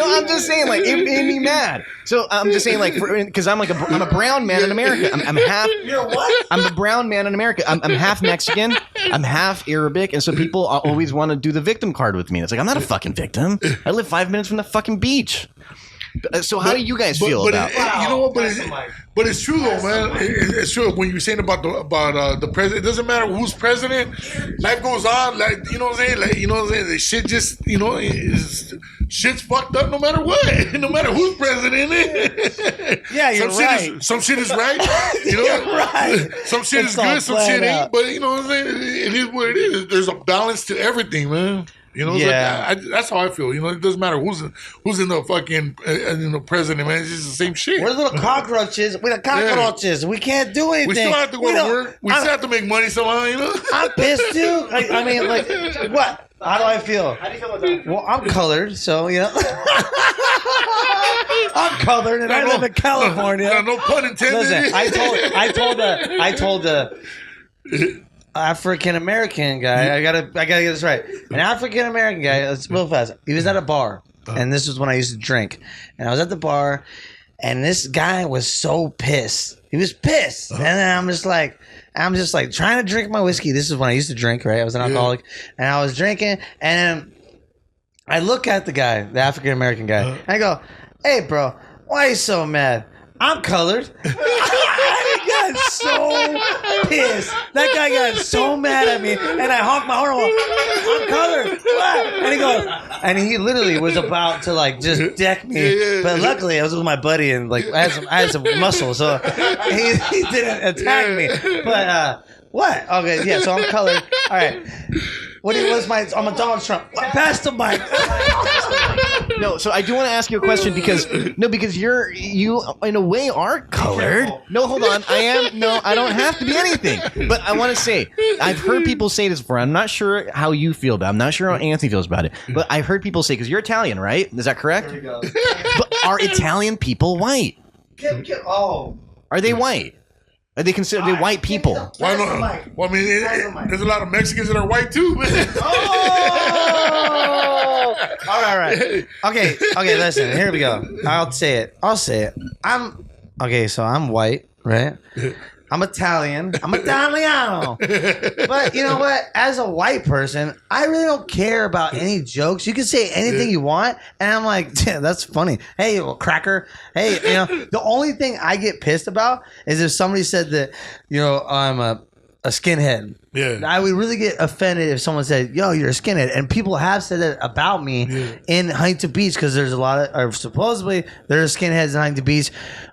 No, I'm just saying, like, it made me mad. So I'm just saying, like, because I'm a brown man in America. I'm half. You're what? I'm a brown man in America. I'm half Mexican. I'm half Arabic, and so people always want to do the victim card with me. It's like, I'm not a fucking victim. I live 5 minutes from the fucking beach. So how do you guys feel about? You know what? But it's true though, man. It's true when you're saying about the president. It doesn't matter who's president. Life goes on. Like, you know what I'm saying. Like, you know what I'm saying. The shit just, you know, shit's fucked up no matter what. No matter who's president. Yeah, you're right. Some shit is right. You know, you're right. Some shit is good. Some shit ain't. But you know what I'm saying. It is what it is. There's a balance to everything, man. You know, yeah. That's how I feel. You know, it doesn't matter who's in the fucking president, man. It's just the same shit. We're little cockroaches. We're the cockroaches. Yeah. We can't do anything. We still have to go to work. We still have to make money somehow. You know, I'm pissed too. I mean, like, what? How do I feel? How do you feel about that? Well, I'm colored, so you know. I'm colored, and I live in California. No pun intended. Listen, I told the African American guy. I gotta get this right. An African American guy. Let's real fast. He was at a bar, and this was when I used to drink. And I was at the bar, and this guy was so pissed. He was pissed, and then I'm just like trying to drink my whiskey. This is when I used to drink, right? I was an alcoholic, and I was drinking, and I look at the guy, the African American guy, and I go, "Hey, bro, why are you so mad? I'm colored." I got so pissed. That guy got so mad at me, and I honked my horn. I'm colored. What? And he goes, and he literally was about to like just deck me, but luckily I was with my buddy, and like I had some muscle, so he didn't attack me. But what? Okay, yeah. So I'm colored. All right. I'm a Donald Trump. Pass the mic. No, so I do want to ask you a question because you in a way are colored. No, hold on. I don't have to be anything. But I want to say, I've heard people say this before. I'm not sure how you feel about it. I'm not sure how Anthony feels about it. But I've heard people say, because you're Italian, right? Is that correct? There you go. But are Italian people white? Oh. Are they white? Are they considered white people? Why not? Well, I mean, there's a lot of Mexicans that are white too, man. Oh! All right. Okay, listen, here we go. I'll say it. So I'm white, right? I'm Italian. I'm Italiano. But you know what? As a white person, I really don't care about any jokes. You can say anything you want, and I'm like, yeah, that's funny. Hey, well, cracker. Hey, you know, the only thing I get pissed about is if somebody said that, you know, I'm a skinhead. Yeah. I would really get offended if someone said, yo, you're a skinhead. And people have said that about me in Huntington Beach, because there's a lot of, or supposedly there's skinheads in Huntington Beach.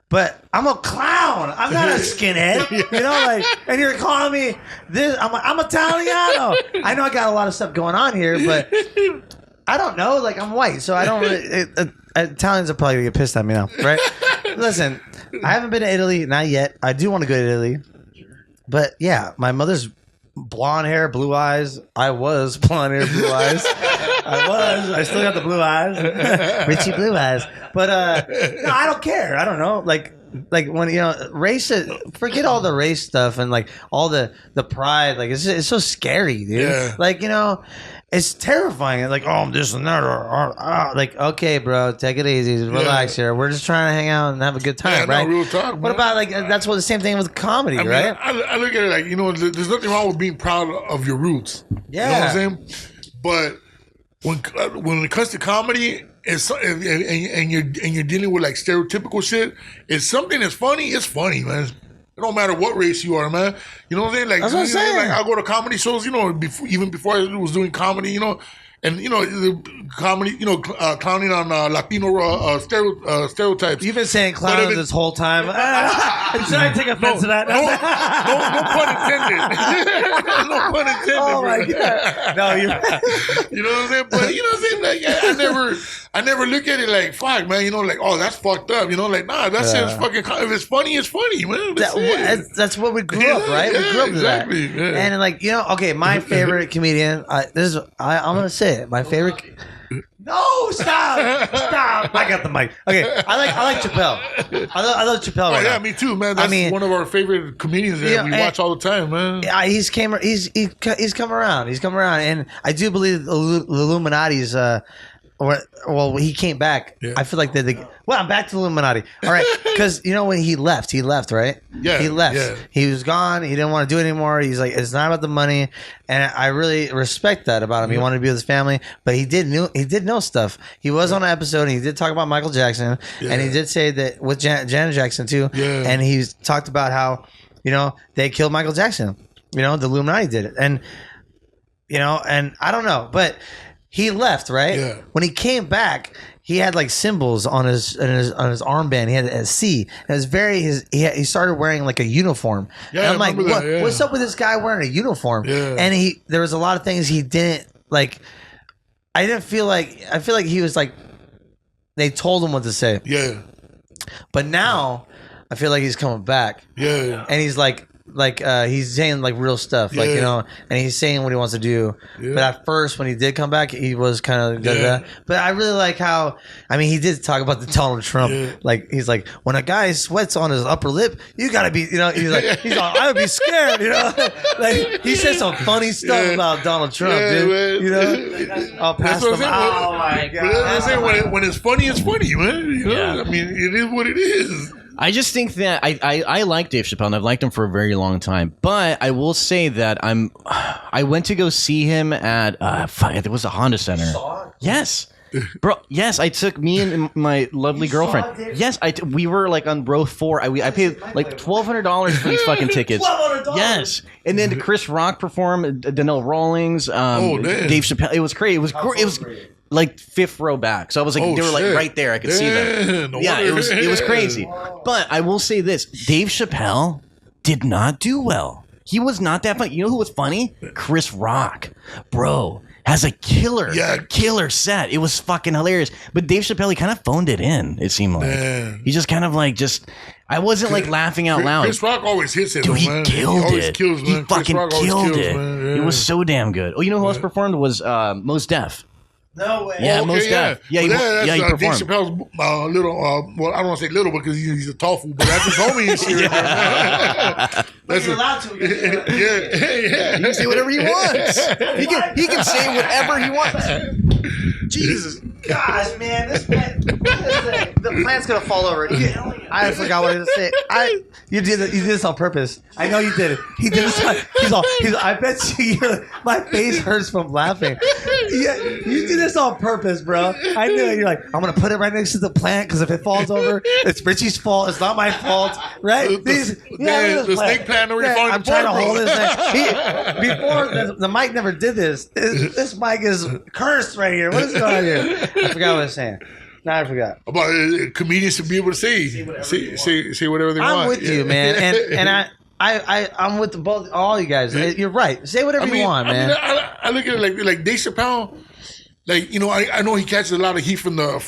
But I'm a clown. I'm not a skinhead. You know, like, and you're calling me this. I'm Italiano. I know I got a lot of stuff going on here, but I don't know. Like, I'm white, so I don't really. Italians are probably going to get pissed at me now, right? Listen, I haven't been to Italy, not yet. I do want to go to Italy. But yeah, my mother's blonde hair, blue eyes. I was blonde hair, blue eyes. I still got the blue eyes. Richie blue eyes. But no, I don't care. I don't know. Like when, you know, race, forget all the race stuff and like all the pride. Like it's so scary, dude. Yeah. Like, you know, it's terrifying. Like, oh, I'm this and that. Like, okay, bro, take it easy. Relax here. We're just trying to hang out and have a good time, right? No, real talk, man. What about, like, that's what the same thing with comedy, right? I look at it like, you know, there's nothing wrong with being proud of your roots. Yeah. You know what I'm saying? But when it comes to comedy, and you're dealing with like stereotypical shit, it's something that's funny. It's funny, man. It don't matter what race you are, man. You know what I'm saying? Like, that's what I'm saying. Like, I go to comedy shows, you know, even before I was doing comedy, you know, and you know, the comedy, you know, clowning on Latino stereotypes. You've been saying clown this whole time. Should I take offense to that? No pun intended. No pun intended. Oh my god! No, you know what I'm saying? But you know what I'm saying? Like, I never look at it like, fuck, man. You know, like, oh, that's fucked up. You know, like, nah, that shit's fucking. If it's funny, it's funny, man. That's what we grew up, right? We grew up with that. Yeah. And like, you know, okay, my favorite comedian. I'm gonna say it. My favorite. No, stop! I got the mic. Okay, I like Chappelle. I love Chappelle. Oh yeah, me too, man. That's one of our favorite comedians that we watch all the time, man. Yeah, he's come around. He's come around, and I do believe the Illuminati's well, he came back. Yeah. I feel like well, I'm back to Illuminati. All right, because when he left, right? Yeah, he left. yeah. He was gone. He didn't want to do it anymore. He's like, it's not about the money, and I really respect that about him. He wanted to be with his family, but he did know stuff. He was on an episode, and he did talk about Michael Jackson, and he did say that with Janet Jackson too. Yeah. And he talked about how they killed Michael Jackson. The Illuminati did it, and and I don't know, but. He left, right? Yeah. When he came back, he had like symbols on his armband. He had a C. And it was he started wearing like a uniform. Yeah, and I'm like, that, what's up with this guy wearing a uniform? Yeah. And there was a lot of things he didn't like. I feel like he was like, they told him what to say. Yeah. But now I feel like he's coming back. Yeah. And he's like he's saying like real stuff, like and he's saying what he wants to do. Yeah. But at first, when he did come back, he was kind of. But I really like how he did talk about the Donald Trump. Yeah. Like he's like, when a guy sweats on his upper lip, you gotta be, he's like I would be scared, Like he said some funny stuff about Donald Trump, dude. Man. I'll pass That's what them. I'm saying. Oh my god! That's what I'm saying. When it's funny, man. Yeah. I mean, it is what it is. I just think that I like Dave Chappelle, and I've liked him for a very long time. But I will say that I went to go see him at it was a Honda Center. Yes. Bro, yes, I took me and my lovely girlfriend. Yes, we were like on row 4. I paid like $1,200 for these fucking tickets. $1,200? Yes, and then Chris Rock performed, Donnell Rawlings, Dave Chappelle. It was crazy. It was like 5th row back. So I was like, they were like right there. I could see them. No yeah, wonder. it was crazy. But I will say this: Dave Chappelle did not do well. He was not that funny. You know who was funny? Chris Rock, bro. Has a killer set. It was fucking hilarious. But Dave Chappelle, he kind of phoned it in, it seemed like. Man. He just kind of like, I wasn't like laughing out loud. Chris Rock always hits it, dude, man. Killed he always it. Kills, man. He fucking killed it. Man. Yeah. It was so damn good. Oh, you know who else performed was Mos Def. No way. Yeah, Mos Def. Yeah, he performed. Dave Chappelle's little, well, I don't want to say little because he's a tall fool, but that's his homie and shit. But you're allowed to. Yeah. He can say whatever he wants. He can say whatever he wants. Jesus. Gosh, man, this plant, the plant's gonna fall over. I forgot what I was saying. You did this on purpose. I know you did it. He did this. I bet you. My face hurts from laughing. Yeah, you did this on purpose, bro. I knew it. You're like, I'm gonna put it right next to the plant because if it falls over, it's Richie's fault. It's not my fault, right? The snake plant already falling I'm trying to hold this thing. Before the mic never did this. This mic is cursed right here. What is going on here? I forgot what I was saying. Now I forgot. About comedians to be able to say whatever they want. I'm with you, man, and I'm with all you guys. You're right. Say whatever you want, man. I look at it like Dave Chappelle. Like, I know he catches a lot of heat from the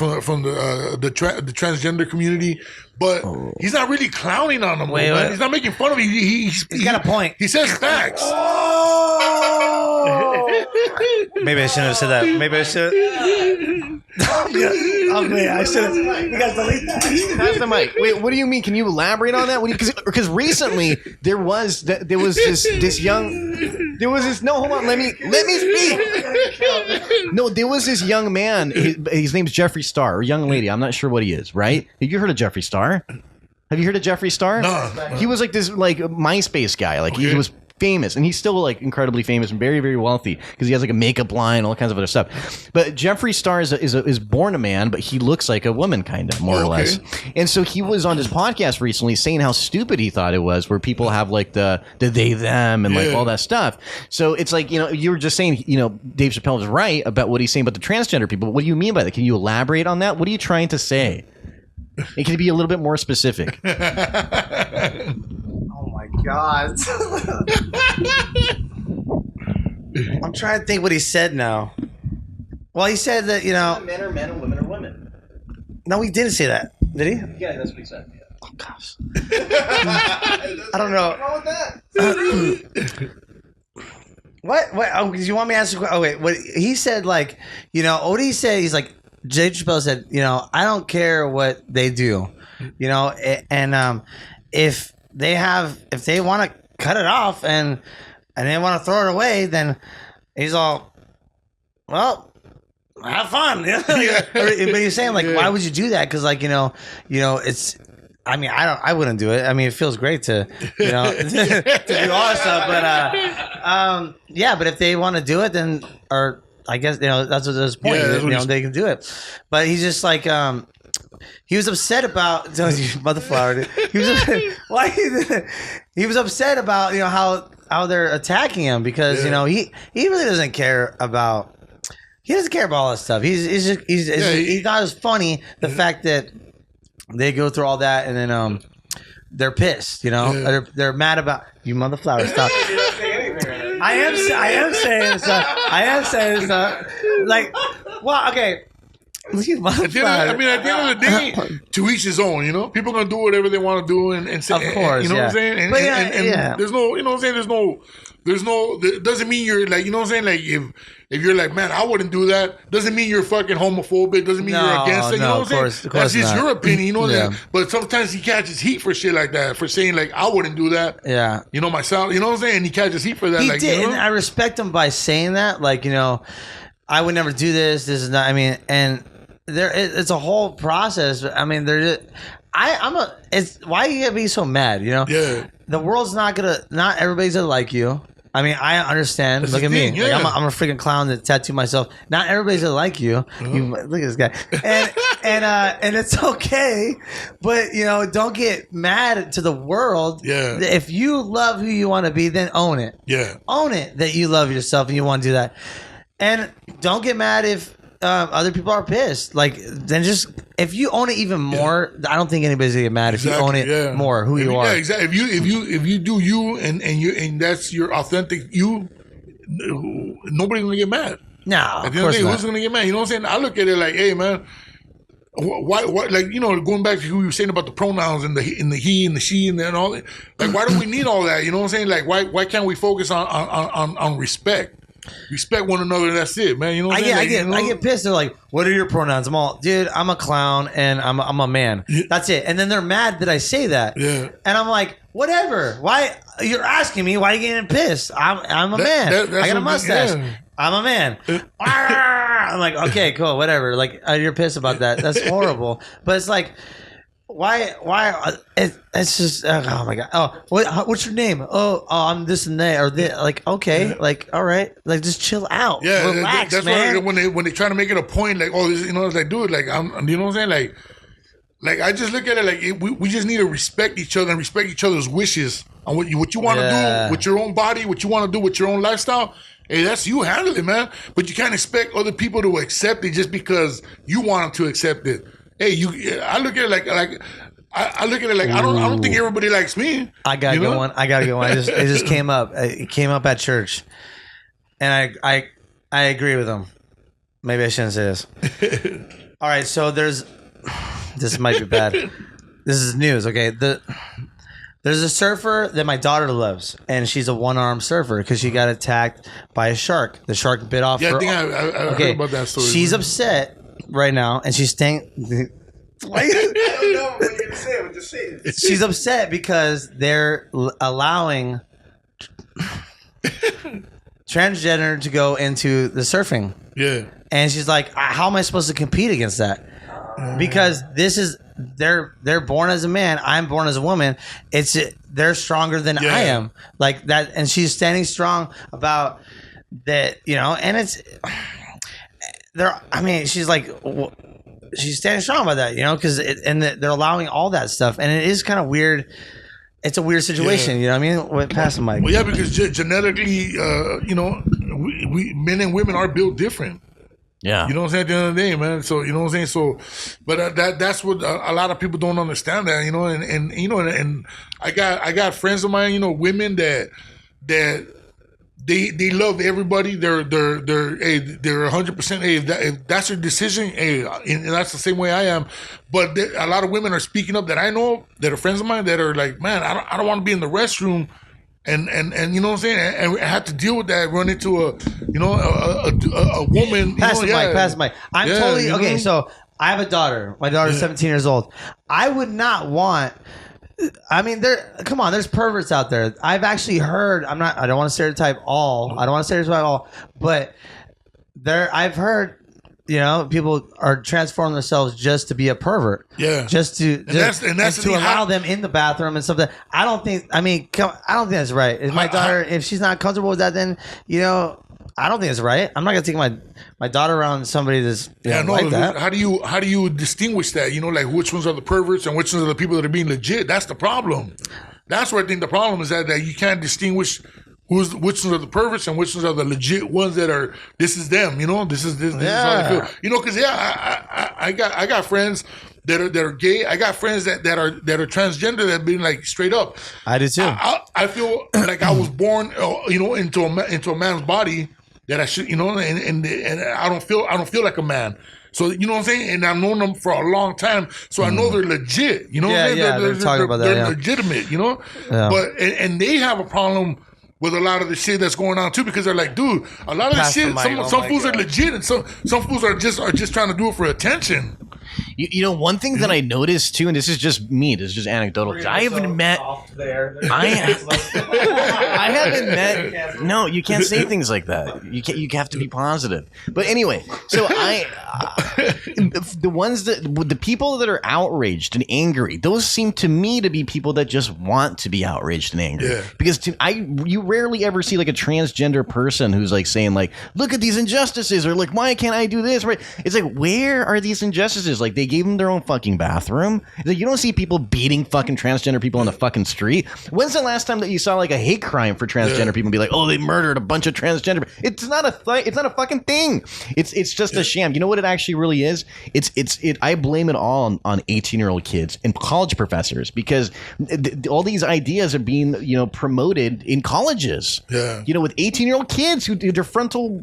transgender community, but he's not really clowning on them. Man. He's not making fun of him. He's got a point. He says facts. Maybe I shouldn't have said that. Maybe I should. I should have. You guys delete that. Pass the mic. Wait, what do you mean? Can you elaborate on that? Because recently there was this young. There was this. No, hold on. Let me speak. No, there was this young man. His name's Jeffree Star, or young lady. I'm not sure what he is. Right? Have you heard of Jeffree Star? Have you heard of Jeffree Star? No. He was like this MySpace guy. Like he was famous, and he's still like incredibly famous and very, very wealthy because he has like a makeup line, all kinds of other stuff. But Jeffree Star is born a man, but he looks like a woman, kind of, more or less. And so he was on his podcast recently saying how stupid he thought it was, where people have like the they them and like all that stuff. So it's like, you were just saying, Dave Chappelle is right about what he's saying about the transgender people. But what do you mean by that? Can you elaborate on that? What are you trying to say? And can you be a little bit more specific? Oh my God. I'm trying to think what he said now. Well, he said that, men are men and women are women. No, he didn't say that. Did he? Yeah, that's what he said. Yeah. Oh, gosh. I don't know. What's wrong with that? What? Oh, you want me to answer? Oh, wait. What he said, like, what he said, he's like, Dave Chappelle said, I don't care what they do, and if they want to cut it off and they want to throw it away, then he's all, well, have fun. But you're saying like, why would you do that? Because like, it's. I mean, I wouldn't do it. I mean, it feels great to, to do all that stuff. But yeah. But if they want to do it, then or I guess that's what there's point. They can do it. But he's just like he was upset about motherflower. He was upset about how they're attacking him because he really doesn't care about. He doesn't care about all that stuff. He's not as funny. The fact that they go through all that and then they're pissed. They're mad about you, motherflower. Stop. I am saying stuff. Like, well, okay. At the end of the day, to each his own. People are gonna do whatever they want to do, and say, of course, what I'm saying. And there's no, what I'm saying. There's no. Doesn't mean you're like, what I'm saying. Like if you're like, man, I wouldn't do that. Doesn't mean you're fucking homophobic. Doesn't mean you're against it. What I'm saying. That's just your opinion. That. But sometimes he catches heat for shit like that, for saying like, I wouldn't do that. Yeah. Myself. You know what I'm saying. He catches heat for that. He did, and I respect him by saying that. Like, I would never do this. This is not. I mean, and. It's a whole process. I mean, it's why you gotta be so mad, Yeah. The world's not everybody's gonna like you. I mean, I understand. That's Look at me. Yeah. Like, I'm a freaking clown that tattooed myself. Not everybody's gonna like you. Look at this guy. And it's okay, but don't get mad to the world. Yeah. If you love who you want to be, then own it. Yeah. Own it that you love yourself and you want to do that. And don't get mad if other people are pissed. Like, then just if you own it even more, I don't think anybody's gonna get mad if you own it more. Who you are, yeah, exactly. If you do you and that's your authentic you, nobody's gonna get mad. No, at the end of the day, who's gonna get mad? You know what I'm saying? I look at it like, hey, man, why like going back to who you were saying about the pronouns and the he and the she and all that. Like, why do we need all that? You know what I'm saying? Like, why can't we focus on respect? Respect one another. That's it, man. You know what I mean? I get pissed. They're like, "What are your pronouns?" I'm all, dude. I'm a clown and I'm a man. Yeah. That's it. And then they're mad that I say that. Yeah. And I'm like, whatever. Why you're asking me? Why are you getting pissed? I'm a man. I got a mustache. Yeah. I'm a man. I'm like, okay, cool, whatever. Like, you're pissed about that. That's horrible. But it's like. Why? It's just oh my god. Oh, what's your name? Oh, I'm this and that or this. Like, okay, like, all right, like, just chill out. Yeah, relax, that's man. Why when they try to make it a point, like, oh, this, it's like, dude, like, you know what I'm saying, like I just look at it like we just need to respect each other and respect each other's wishes on what you want to do with your own body, what you want to do with your own lifestyle. Hey, that's you handle it, man. But you can't expect other people to accept it just because you want them to accept it. Hey, I look at it like I look at it like I don't think everybody likes me. I gotta get one. It just came up. It came up at church, and I agree with him. Maybe I shouldn't say this. All right, so this might be bad. This is news. Okay, there's a surfer that my daughter loves, and she's a one-armed surfer because she got attacked by a shark. The shark bit off. Yeah, I think I heard about that story. She's upset right now, and she's staying. I don't know what you're gonna say. I'm just saying. She's upset because they're allowing transgender to go into the surfing. Yeah, and she's like, "How am I supposed to compete against that?" Because this is they're born as a man. I'm born as a woman. They're stronger than I am. Like that, and she's standing strong about that. And it's. She's like, she's standing strong about that, because they're allowing all that stuff, and it is kind of weird. It's a weird situation, you know what I mean? Pass the mic. Well, yeah, because genetically, we men and women are built different. Yeah, you know what I'm saying. At the end of the day, man. So you know what I'm saying. So, but that's what a lot of people don't understand. That and I got friends of mine, women that. They love everybody. They're 100%. Hey, if that's your decision, hey, and that's the same way I am. But a lot of women are speaking up that I know that are friends of mine that are like, man, I don't want to be in the restroom, and you know what I'm saying, and I have to deal with that. Run into a woman. Pass the mic. I'm totally okay. So I have a daughter. My daughter's 17 years old. I would not want. I mean, there's perverts out there. I've actually heard. I don't want to stereotype all. But I've heard people are transforming themselves just to be a pervert. Yeah. Just to allow them in the bathroom and stuff. That I don't think. I mean, I don't think that's right. If my daughter, if she's not comfortable with that, then I don't think it's right. I'm not gonna take my daughter around somebody that's like that. How do you distinguish that? Like which ones are the perverts and which ones are the people that are being legit? That's the problem. That's where I think the problem is that you can't distinguish which ones are the perverts and which ones are the legit ones that are. This is them. This is how they feel. Because I got friends that are gay. I got friends that are transgender that have been like straight up. I do too. I feel like I was born, into a man's body. That I should, and I don't feel like a man. So you know what I'm saying? And I've known them for a long time, so I know they're legit. You know what I'm saying? They're talking about that. They're legitimate. But and they have a problem with a lot of the shit that's going on too, because they're like, dude, a lot of the shit. Some fools are legit, and some fools are just trying to do it for attention. One thing that I noticed too, and this is just me, this is just anecdotal. I haven't met. I haven't met. No, you can't say things like that. You have to be positive. But anyway, so the people that are outraged and angry, those seem to me to be people that just want to be outraged and angry. Yeah. Because you rarely ever see like a transgender person who's like saying like, look at these injustices, or like, why can't I do this? Right? It's like, where are these injustices? Like, they gave them their own fucking bathroom. Like, you don't see people beating fucking transgender people on the fucking street. When's the last time that you saw like a hate crime for transgender people and be like, oh, they murdered a bunch of transgender? It's not a fucking thing. It's just a sham. You know what it actually really is? I blame it all on 18-year-old kids and college professors, because all these ideas are being promoted in colleges. Yeah. With 18-year-old kids who their frontal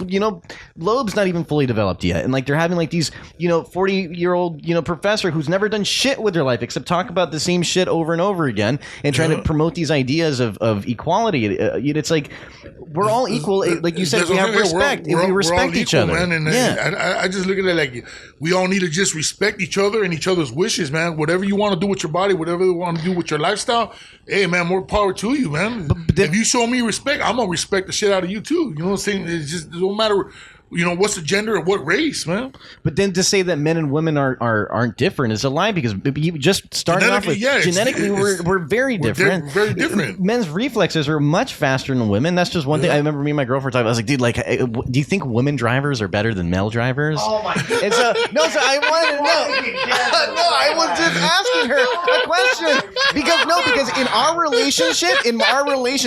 lobe's not even fully developed yet, and like they're having like these 40-year-old professor who's never done shit with their life except talk about the same shit over and over again and trying to promote these ideas of equality. It's like we're all equal. Like you said, we have respect. If we respect each other, man. And I just look at it like we all need to just respect each other and each other's wishes, man. Whatever you want to do with your body, whatever you want to do with your lifestyle, hey, man, more power to you, man. But if you show me respect, I'm gonna respect the shit out of you too. You know what I'm saying? It just don't matter. What's the gender or what race, man? But then to say that men and women aren't different is a lie, because you just starting off with genetically we're very different. Very different. Men's reflexes are much faster than women. That's just one thing. I remember me and my girlfriend talking. I was like, dude, like, do you think women drivers are better than male drivers? Oh my god! And so I wanted to know. No, I was just asking her a question because in our relationship,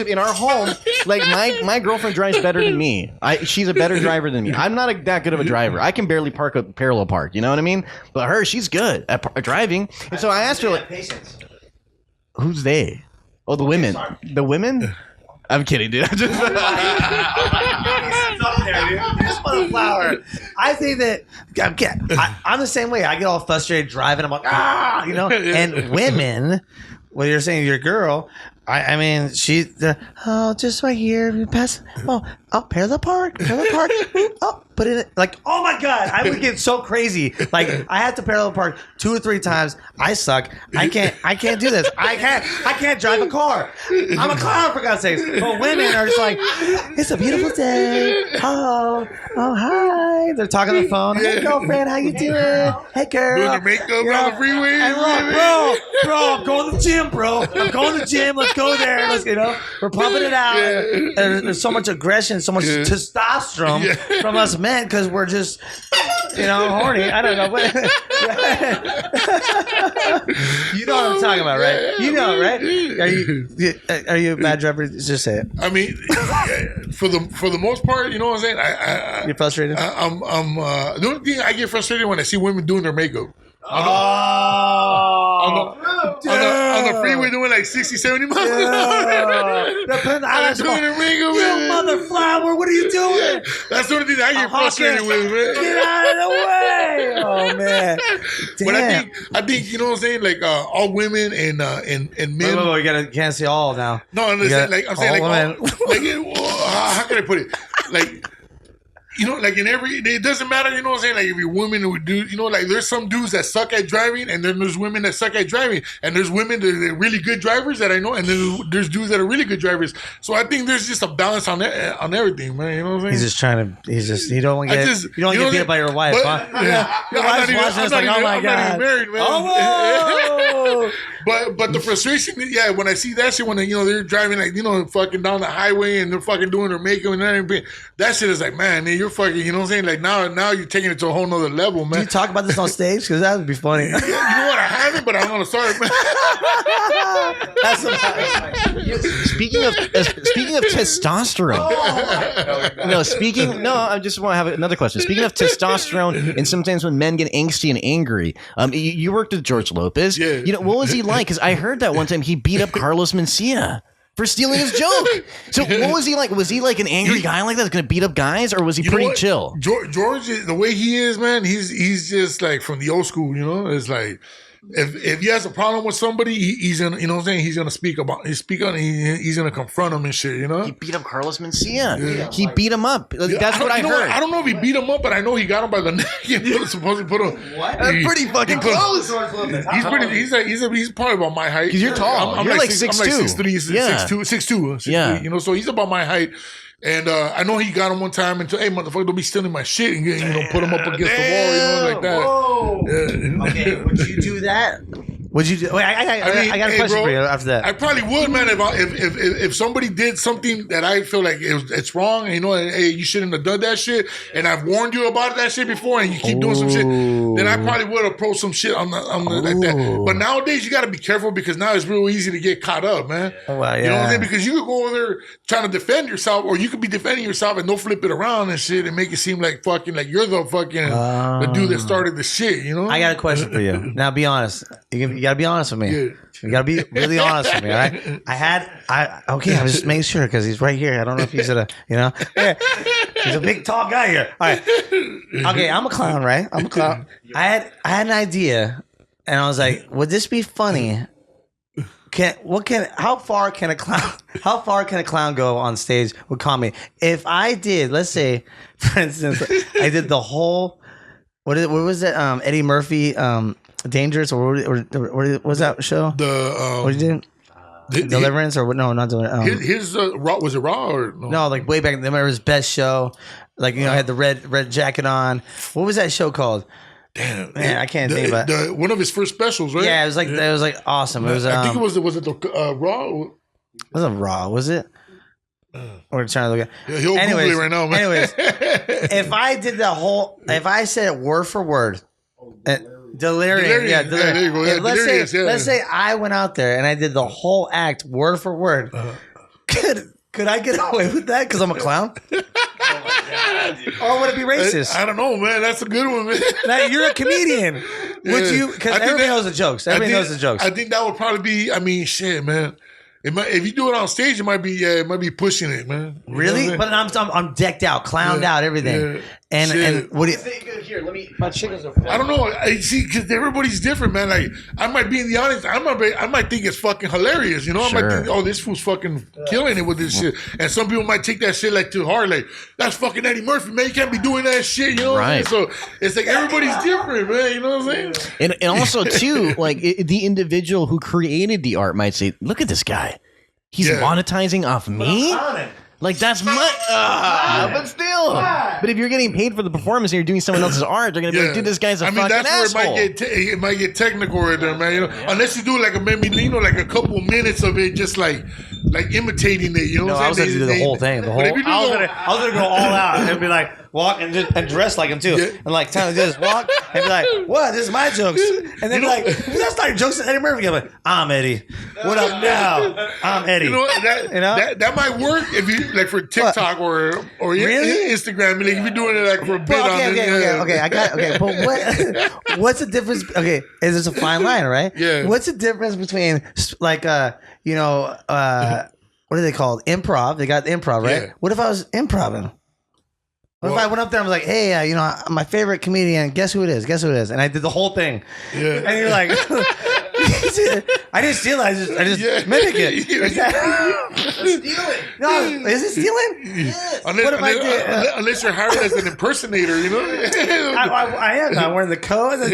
in our home, like my girlfriend drives better than me. She's a better driver than me. I'm not that good of a driver. I can barely park a parallel park. You know what I mean? But she's good at driving. And so I asked her, like, who's they? Oh, the women. Sorry. The women? I'm kidding, dude. This flower. I think that I'm the same way. I get all frustrated driving. I'm like, And women, what you're saying, your girl. I mean, just right here. Pass. Parallel park. Oh, put it like, oh my god, I would get so crazy. Like, I had to parallel park 2 or 3 times. I suck. I can't do this. I can't drive a car. I'm a clown, for God's sakes. But women are just like, it's a beautiful day. Oh, hi. They're talking on the phone. Hey, girlfriend, how you doing? Hey, girl. Doing your makeup on the freeway. And look, bro, I'm going to the gym, bro. I'm going to the gym. Let's go there. We're pumping it out. And there's so much aggression, so much testosterone from us men, because we're just, horny. I don't know. You know what I'm talking about, right? You know, right? Are you a bad driver? Just say it. I mean, for the most part, you know what I'm saying? You're frustrated? I'm the only thing I get frustrated when I see women doing their makeup. On the freeway doing like 60, 70 miles an hour. They're putting the eyelash doing their makeup. You mother flower, what are you doing? That's the only thing I get frustrated with, man. Get out of the way. Oh, man. Damn. But I think, you know what I'm saying? Like, all women and men. Wait, you can't say all now. No, I'm saying, how can I put it? Like, you know, like it doesn't matter, you know what I'm saying? Like if you're women or dude, you know, like there's some dudes that suck at driving, and then there's women that suck at driving, and there's women that are really good drivers that I know, and then there's dudes that are really good drivers. So I think there's just a balance on everything, man. You know what I'm saying? He's just trying to. You don't want to get beat up by your wife, huh? Your wife's watching us like, oh my god, I'm not even married, man. Oh, but the frustration, yeah, when I see that shit, when they, you know, they're driving like, you know, fucking down the highway and they're fucking doing their makeup and everything, that shit is like, man, you're fucking, you know what I'm saying? Like now you're taking it to a whole nother level, man. Do you talk about this on stage? Because that would be funny. Yeah, you know what? I haven't, but I'm gonna start, man. That's Speaking of testosterone. I just want to have another question. Speaking of testosterone, and sometimes when men get angsty and angry, you worked with George Lopez. Yeah. You know, what was he like? Because I heard that one time he beat up Carlos Mencia for stealing his joke. So what was he like? Was he like an angry guy like that that's going to beat up guys, or was he pretty chill? George, the way he is, man, he's just like from the old school, you know? It's like, if he has a problem with somebody, he's gonna, you know what I'm saying, he's gonna he's gonna confront him and shit, you know. He beat up Carlos Mencia. Yeah. He beat him up. That's what I heard. I don't know if he beat him up, but I know he got him by the neck and supposed to put him. What? Pretty fucking close. He's probably about my height. Because you're tall. I'm you're like 6'2". 6'2", you know. So he's about my height. And I know he got him one time and told, hey, motherfucker, don't be stealing my shit, and, you know, put him up against the wall, you know, like that. Whoa. Yeah. Okay, would you do that? Would you do? Wait, I got a question for you after that. I probably would, man. If somebody did something that I feel like it's wrong, and, you know, hey, you shouldn't have done that shit, and I've warned you about that shit before, and you keep doing some shit, then I probably would approach some shit on the like that. But nowadays, you got to be careful because now it's real easy to get caught up, man. Oh, well, yeah. You know what I'm saying? Because you could go over there trying to defend yourself, or you could be defending yourself and don't flip it around and shit and make it seem like fucking like you're the fucking the dude that started the shit. You know? I got a question for you. Now, be honest. You got to be honest with me. Yeah. You got to be really honest with me, all right? I was just making sure because he's right here. I don't know if he's you know. Yeah. He's a big, tall guy here. All right. Okay, I'm a clown, right? I'm a clown. I had an idea, and I was like, would this be funny? How far can a clown go on stage with comedy? If I did, let's say, for instance, I did the whole, what was it? Eddie Murphy, Dangerous, or what was that show? What did you do? Deliverance, or what? No, not Deliverance. His Raw, was it Raw or no? No, like way back. Remember his best show, like, you know, had the red jacket on. What was that show called? Damn, man, I can't think about it. One of his first specials, right? Yeah, it was like awesome. It was. I think it was the Raw. It wasn't Raw, was it? We're trying to look at. Yeah, he'll Google it right now, man. Anyways, if I did the whole, if I said it word for word, Delirium. Yeah, there you go. Yeah, let's say I went out there and I did the whole act word for word. Could I get away with that because I'm a clown? Or would it be racist? I don't know, man. That's a good one, man. Now, you're a comedian. Would you? Because everybody knows the jokes. Everybody knows the jokes. I think that would probably be. I mean, shit, man. If you do it on stage, it might be pushing it, man. You really? But I'm decked out, clowned out, everything. Yeah. And what do you? Here, let me. My chickens are. I don't know. I see, because everybody's different, man. Like, I might be in the audience. I might think it's fucking hilarious. You know, I might think, oh, this fool's fucking killing it with this shit. And some people might take that shit like too hard. Like, that's fucking Eddie Murphy, man. You can't be doing that shit. You know what I'm saying? So it's like everybody's different, man. You know what I'm saying? And also too, like the individual who created the art might say, "Look at this guy. He's monetizing off me." Like, that's but still. But if you're getting paid for the performance and you're doing someone else's art, they're gonna be like, "Dude, this guy's a fucking asshole." That's where it might get technical right there, man. You know, unless you do like a couple minutes of it, just like imitating it. You know, what I'm saying? I was gonna do the whole thing. I was gonna go all out and be like, walk and dress like him too, and like kind of just walk and be like, "What? This is my jokes," and then like, "That's not your jokes." Eddie Murphy. I'm like, "I'm Eddie. What up now? I'm Eddie." You know, that might work if you like for TikTok or really? Instagram. Like if you're doing it like for a bit. But what's the difference? Okay, is this a fine line, right? Yeah. What's the difference between like you know what are they called? Improv. They got improv, right? Yeah. What if I was improving? What if I went up there and was like, "Hey, you know, my favorite comedian. Guess who it is? Guess who it is?" And I did the whole thing. Yeah. And you're like, I didn't steal it. I just mimic it. Stealing. No, is it stealing? Yes. Unless, What if I did- unless you're hired as an impersonator, you know. I am. I'm wearing the coat. And the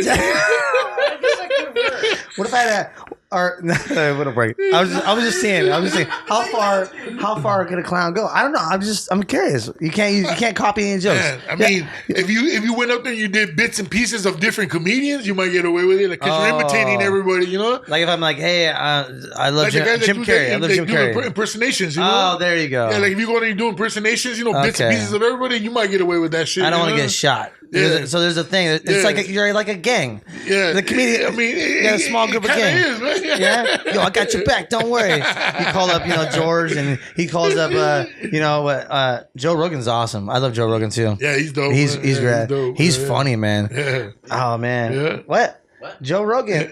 what if I had or no, it wouldn't break. I was just saying how far could a clown go? I don't know. I'm curious. You can't copy any jokes. Man, I mean, if you went up there and you did bits and pieces of different comedians, you might get away with it because you're imitating everybody, you know. Like if I'm like, hey, I love Like the guys that Jim do Carrey. I that, love they Jim do Carrey. impersonations, you know. Oh, there you go. Yeah, like if you go in and do impersonations, you know, bits and Okay. pieces of everybody, you might get away with that shit. I don't you want to know? get shot. Yeah. So there's a thing. It's Yeah. like you're like a gang. Yeah, The comedian. I mean, you got a small group of kinda gang. is, man. Yeah. Yo, I got your back. Don't worry. You call up, George, and he calls up, Joe Rogan's awesome. I love Joe Rogan too. Yeah, he's dope. He's man. rad. dope. He's Yeah. funny, man. Yeah. Oh man. Yeah. What? Joe Rogan.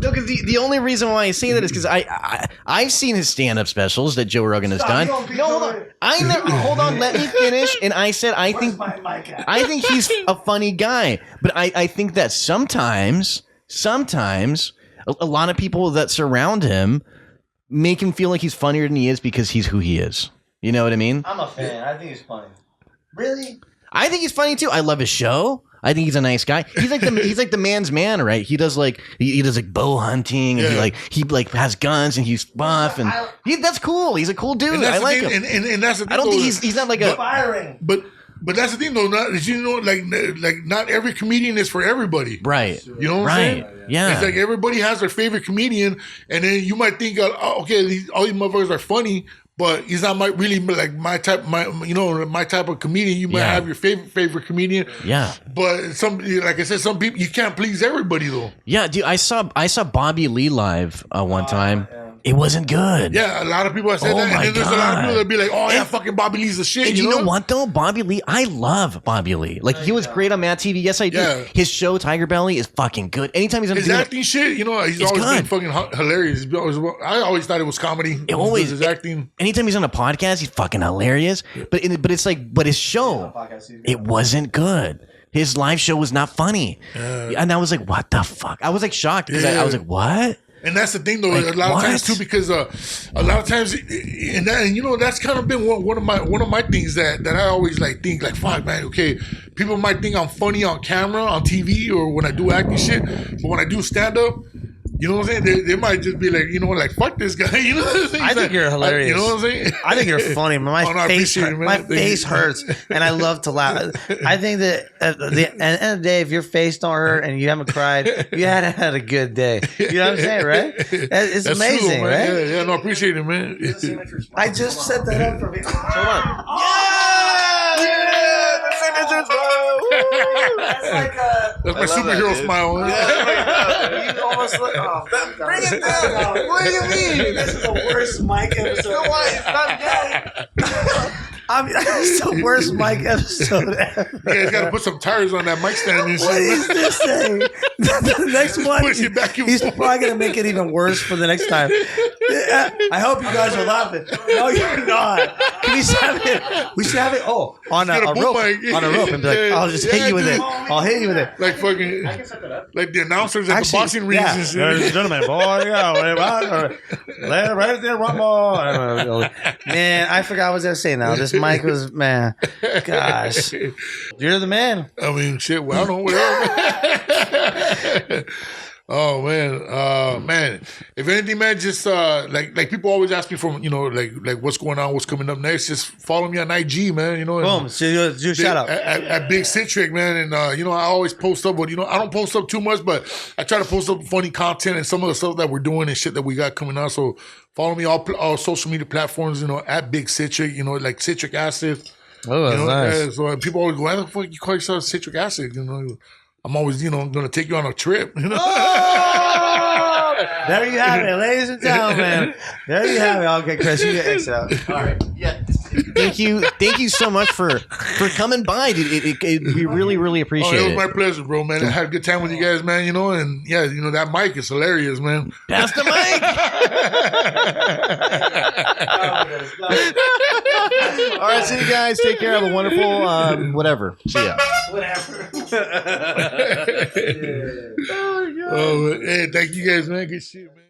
No, because the only reason why I say that is because I've seen his stand-up specials that Joe Rogan has done. No, hold on. Hold on. Let me finish. And I said I think he's a funny guy, but I think that sometimes a lot of people that surround him make him feel like he's funnier than he is because he's who he is. You know what I mean? I'm a fan. I think he's funny. Really? I think he's funny too. I love his show. I think he's a nice guy. He's like the man's man, right? He does like he does like bow hunting, and he has guns, and he's buff, and that's cool. He's a cool dude. I like him. And that's the thing. I don't think he's not like a Firing. But that's the thing, though. Like not every comedian is for everybody. right. You know what I'm saying? Yeah. It's like everybody has their favorite comedian, and then you might think, all these motherfuckers are funny, but he's not my type of comedian. You might have your favorite comedian. Yeah. But like I said, some people you can't please everybody though. Yeah, dude. I saw Bobby Lee live one time. It wasn't good. Yeah, a lot of people have said Oh that, my and then there's a lot of people God. that be like, "Oh yeah, And- fucking Bobby Lee's the shit." And you know what though? Bobby Lee, I love Bobby Lee. Like he was great on Mad TV. Yes, I do. Yeah. His show Tiger Belly is fucking good. Anytime he's on His TV, acting shit, he's always good. been fucking hilarious. I always thought it was comedy. His acting. Anytime he's on a podcast, he's fucking hilarious. But his show, it wasn't good. His live show was not funny, and I was like, "What the fuck?" I was like shocked because I was like, "What?" And that's the thing, though. Like, a lot what? of times too, because a lot of times, that's kind of been one of my things that I always think fuck, man. Okay, people might think I'm funny on camera, on TV, or when I do acting shit, but when I do stand up. You know what I'm saying? They might just be like, fuck this guy. You know what I'm saying? I think you're hilarious. You know what I'm saying? I think you're funny. My Oh, no, I face, appreciate it, man. my Thank you. face hurts, and I love to laugh. I think that at the end of the day, if your face don't hurt and you haven't cried, you hadn't had a good day. You know what I'm saying, right? It's That's amazing, true, man. right? Yeah, no, I appreciate it, man. I just set that up for me. Hold on. That's like a. That's my superhero smile. You almost look. Oh, bring it down. What do you mean? This is the worst mic episode. Why? It's not good. It's the worst mic episode ever. You guys got to put some tires on that mic stand and What is shit. this thing? The next one, push it back and he's forth. probably going to make it even worse for the next time. I hope you guys are laughing. No, you're not. Can we have it? We should have it. Oh, on a Get a boom rope. mic. On a rope, and be like, I'll just hit you with it. I'll hit you with it. Like fucking, like the announcers at the boxing rings and shit. Ladies and gentlemen, boy, right there, one more. Man, I forgot what I was going to say now. This mic was, man, gosh. You're the man. I mean, shit. Well, I don't know whatever. Oh man. If anything, man, just like people always ask me for like what's going on, what's coming up next. Just follow me on IG, man. Boom. So do a shout out. At Big Citric, man, and I always post up. But I don't post up too much, but I try to post up funny content and some of the stuff that we're doing and shit that we got coming out. So follow me all social media platforms. At Big Citric. Like citric acid. Oh, that's nice. So people always go, "Why the fuck you call yourself citric acid?" I'm always, going to take you on a trip. Oh! There you have it, ladies and gentlemen. There you have it. Okay, Chris, you get exit out. All right. Yeah. Thank you so much for coming by, dude. We really appreciate it it. was my pleasure, bro, man. I had a good time with you guys, man. And yeah, that mic is hilarious, man. Pass the mic. All right, see you guys. Take care. Have a wonderful whatever. See ya. Whatever. Oh, hey, thank you guys, man. Good shit, man.